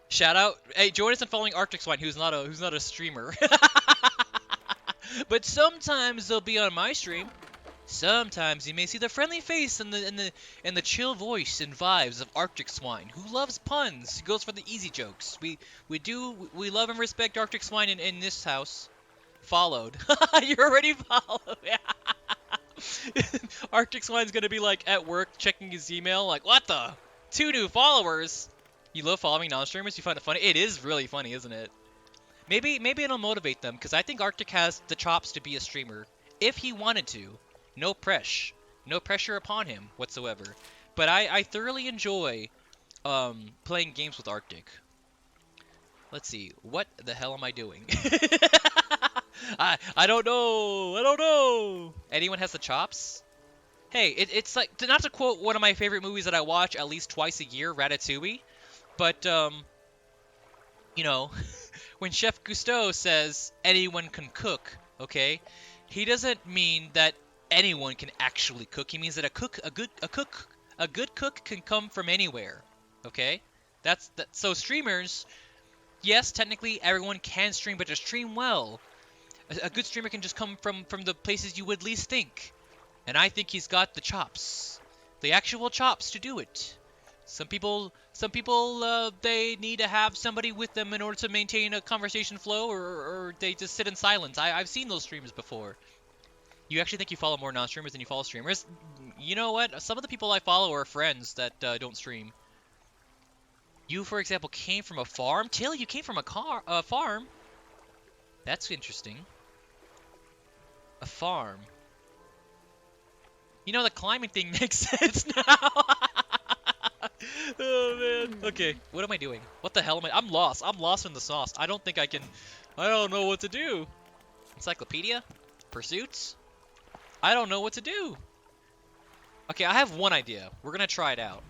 Shout out. Hey, join us in following Arctic Swine, who's not a streamer. But sometimes they'll be on my stream. Sometimes you may see the friendly face and the chill voice and vibes of Arctic Swine, who loves puns, goes for the easy jokes. We love and respect Arctic Swine in this house. Followed. You're already followed. Arctic Swine's gonna be like at work checking his email, like, what the? 2 new followers. You love following non-streamers? You find it funny? It is really funny, isn't it? Maybe it'll motivate them, because I think Arctic has the chops to be a streamer if he wanted to. No pressure upon him whatsoever. But I thoroughly enjoy playing games with Arctic. Let's see, what the hell am I doing? I don't know. Anyone has the chops? Hey, it's like, not to quote one of my favorite movies that I watch at least twice a year, Ratatouille, but you know, when Chef Cousteau says anyone can cook, okay, he doesn't mean that anyone can actually cook. He means that a good cook can come from anywhere. Okay, that's that. So streamers, yes, technically everyone can stream, but to stream well, a good streamer can just come from the places you would least think. And I think he's got the chops, the actual chops to do it. Some people, they need to have somebody with them in order to maintain a conversation flow, or they just sit in silence. I've seen those streams before. You actually think you follow more non-streamers than you follow streamers? You know what? Some of the people I follow are friends that don't stream. You, for example, came from a farm? Till, you came from a farm? That's interesting. A farm. You know, the climbing thing makes sense now. Oh, man. Okay, what am I doing? What the hell am I? I'm lost. I'm lost in the sauce. I don't think I can... I don't know what to do. Encyclopedia? Pursuits? I don't know what to do. Okay, I have one idea. We're going to try it out.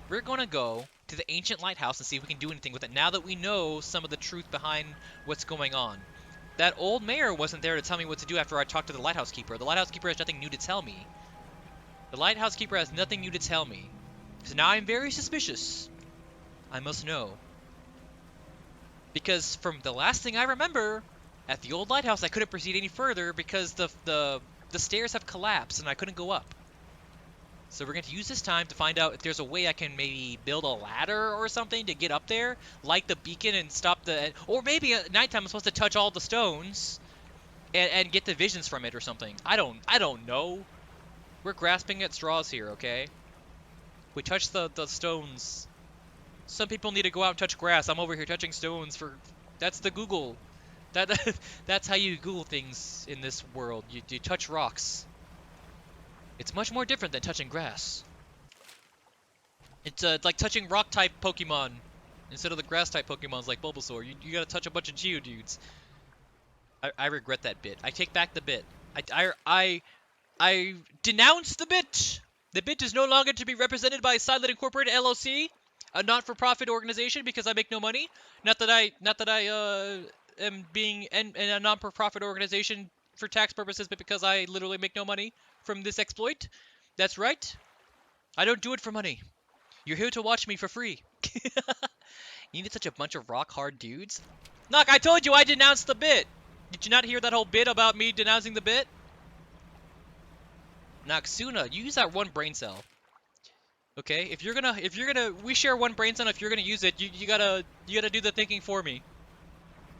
We're going to go to the ancient lighthouse and see if we can do anything with it now that we know some of the truth behind what's going on. That old mayor wasn't there to tell me what to do after I talked to the lighthouse keeper. The lighthouse keeper has nothing new to tell me. The lighthouse keeper has nothing new to tell me. So now I'm very suspicious. I must know. Because from the last thing I remember, at the old lighthouse I couldn't proceed any further because the stairs have collapsed and I couldn't go up. So we're going to use this time to find out if there's a way I can maybe build a ladder or something to get up there, light the beacon and stop the... Or maybe at nighttime I'm supposed to touch all the stones and get the visions from it or something. I don't know. We're grasping at straws here, okay? We touch the stones. Some people need to go out and touch grass. I'm over here touching stones for... That's the Google. That's how you Google things in this world. You touch rocks. It's much more different than touching grass. It's like touching rock-type Pokemon instead of the grass-type Pokemons like Bulbasaur. You gotta touch a bunch of Geodudes. I regret that bit. I take back the bit. I denounce the bit! The bit is no longer to be represented by Silent Incorporated LLC, a not-for-profit organization, because I make no money. Not that I am being in a non-for-profit organization for tax purposes, but because I literally make no money from this exploit. That's right. I don't do it for money. You're here to watch me for free. You need such a bunch of rock-hard dudes. Knock, I told you I denounced the bit! Did you not hear that whole bit about me denouncing the bit? Noxuna, you use that one brain cell. Okay, if you're gonna, we share one brain cell. If you're gonna use it, you gotta do the thinking for me.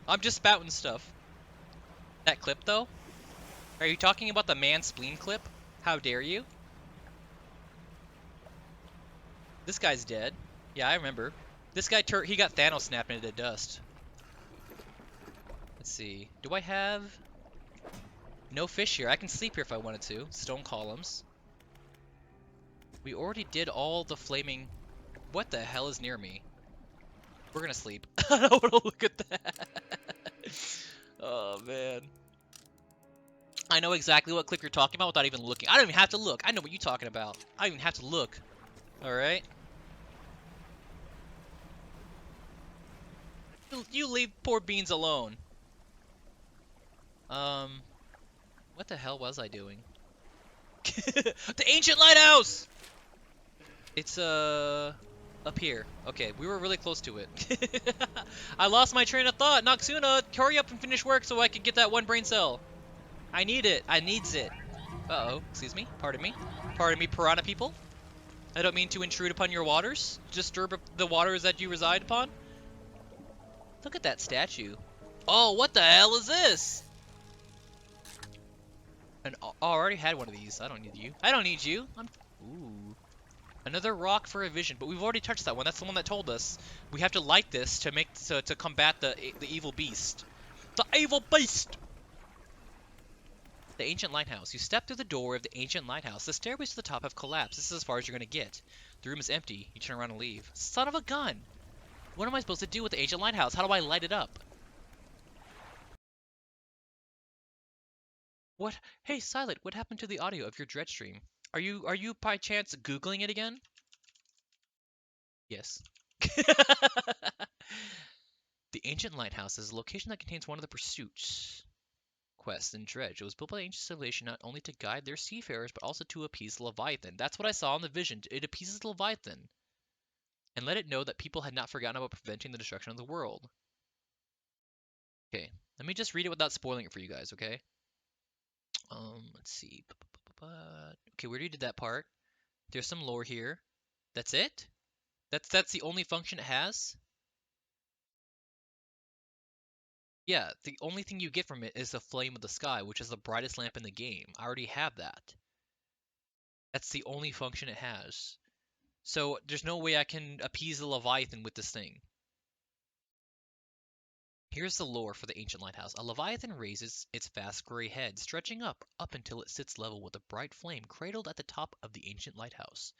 I'm just spouting stuff. That clip though? Are you talking about the man spleen clip? How dare you? This guy's dead. Yeah, I remember. This guy he got Thanos snapped into dust. Let's see. Do I have... No fish here. I can sleep here if I wanted to. Stone columns. We already did all the flaming... What the hell is near me? We're gonna sleep. I don't want to look at that. Oh, man. I know exactly what clip you're talking about without even looking. I don't even have to look. I know what you're talking about. I don't even have to look. Alright? You leave poor Beans alone. What the hell was I doing? The ancient lighthouse! It's, up here. Okay, we were really close to it. I lost my train of thought. Noxuna, hurry up and finish work so I can get that one brain cell. I need it. I needs it. Uh-oh. Excuse me. Pardon me. Pardon me, piranha people. I don't mean to intrude upon your waters. Disturb the waters that you reside upon. Look at that statue. Oh, what the hell is this? Oh, I already had one of these. I don't need you. I don't need you. Ooh. Another rock for a vision, but we've already touched that one. That's the one that told us we have to light this to combat the evil beast. The evil beast. The ancient lighthouse. You step through the door of the ancient lighthouse. The stairways to the top have collapsed. This is as far as you're gonna get. The room is empty. You turn around and leave. Son of a gun! What am I supposed to do with the ancient lighthouse? How do I light it up? What? Hey, Silent, what happened to the audio of your Dredge stream? Are you by chance Googling it again? Yes. The ancient lighthouse is a location that contains one of the pursuits quests in Dredge. It was built by the ancient civilization not only to guide their seafarers, but also to appease the Leviathan. That's what I saw in the vision. It appeases the Leviathan. And let it know that people had not forgotten about preventing the destruction of the world. Okay, let me just read it without spoiling it for you guys, okay? Let's see. Okay, we already did that part. There's some lore here. That's it? That's the only function it has? Yeah, the only thing you get from it is the flame of the sky, which is the brightest lamp in the game. I already have that. That's the only function it has. So there's no way I can appease the Leviathan with this thing. Here's the lore for the ancient lighthouse. A Leviathan raises its vast gray head, stretching up until it sits level with a bright flame cradled at the top of the ancient lighthouse.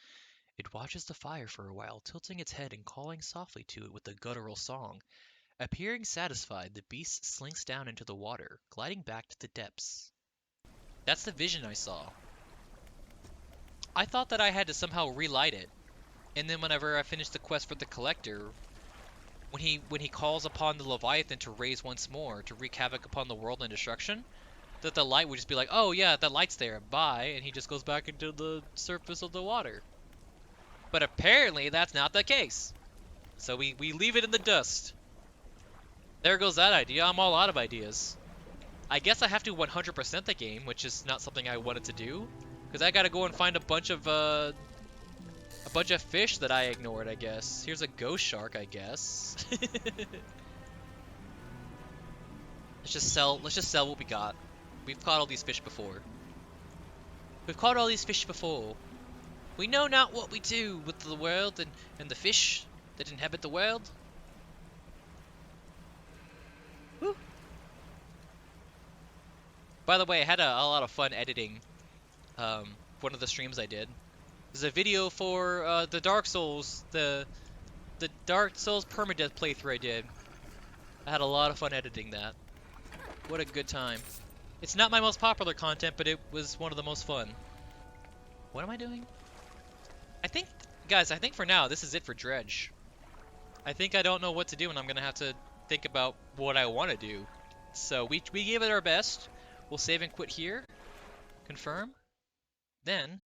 It watches the fire for a while, tilting its head and calling softly to it with a guttural song. Appearing satisfied, the beast slinks down into the water, gliding back to the depths. That's the vision I saw. I thought that I had to somehow relight it, and then whenever I finished the quest for the collector, when he calls upon the Leviathan to raise once more, to wreak havoc upon the world and destruction, that the light would just be like, oh yeah, the light's there, bye, and he just goes back into the surface of the water. But apparently that's not the case. So we leave it in the dust. There goes that idea. I'm all out of ideas. I guess I have to 100% the game, which is not something I wanted to do, because I gotta go and find a bunch of fish that I ignored, I guess. Here's a ghost shark, I guess. Let's just sell what we got. We've caught all these fish before. We've caught all these fish before. We know not what we do with the world and the fish that inhabit the world. Woo. By the way, I had a lot of fun editing one of the streams I did. There's a video for the Dark Souls, the Dark Souls permadeath playthrough I did. I had a lot of fun editing that. What a good time. It's not my most popular content, but it was one of the most fun. What am I doing? Guys, I think for now, this is it for Dredge. I think I don't know what to do, and I'm gonna have to think about what I want to do. So we gave it our best. We'll save and quit here. Confirm. Then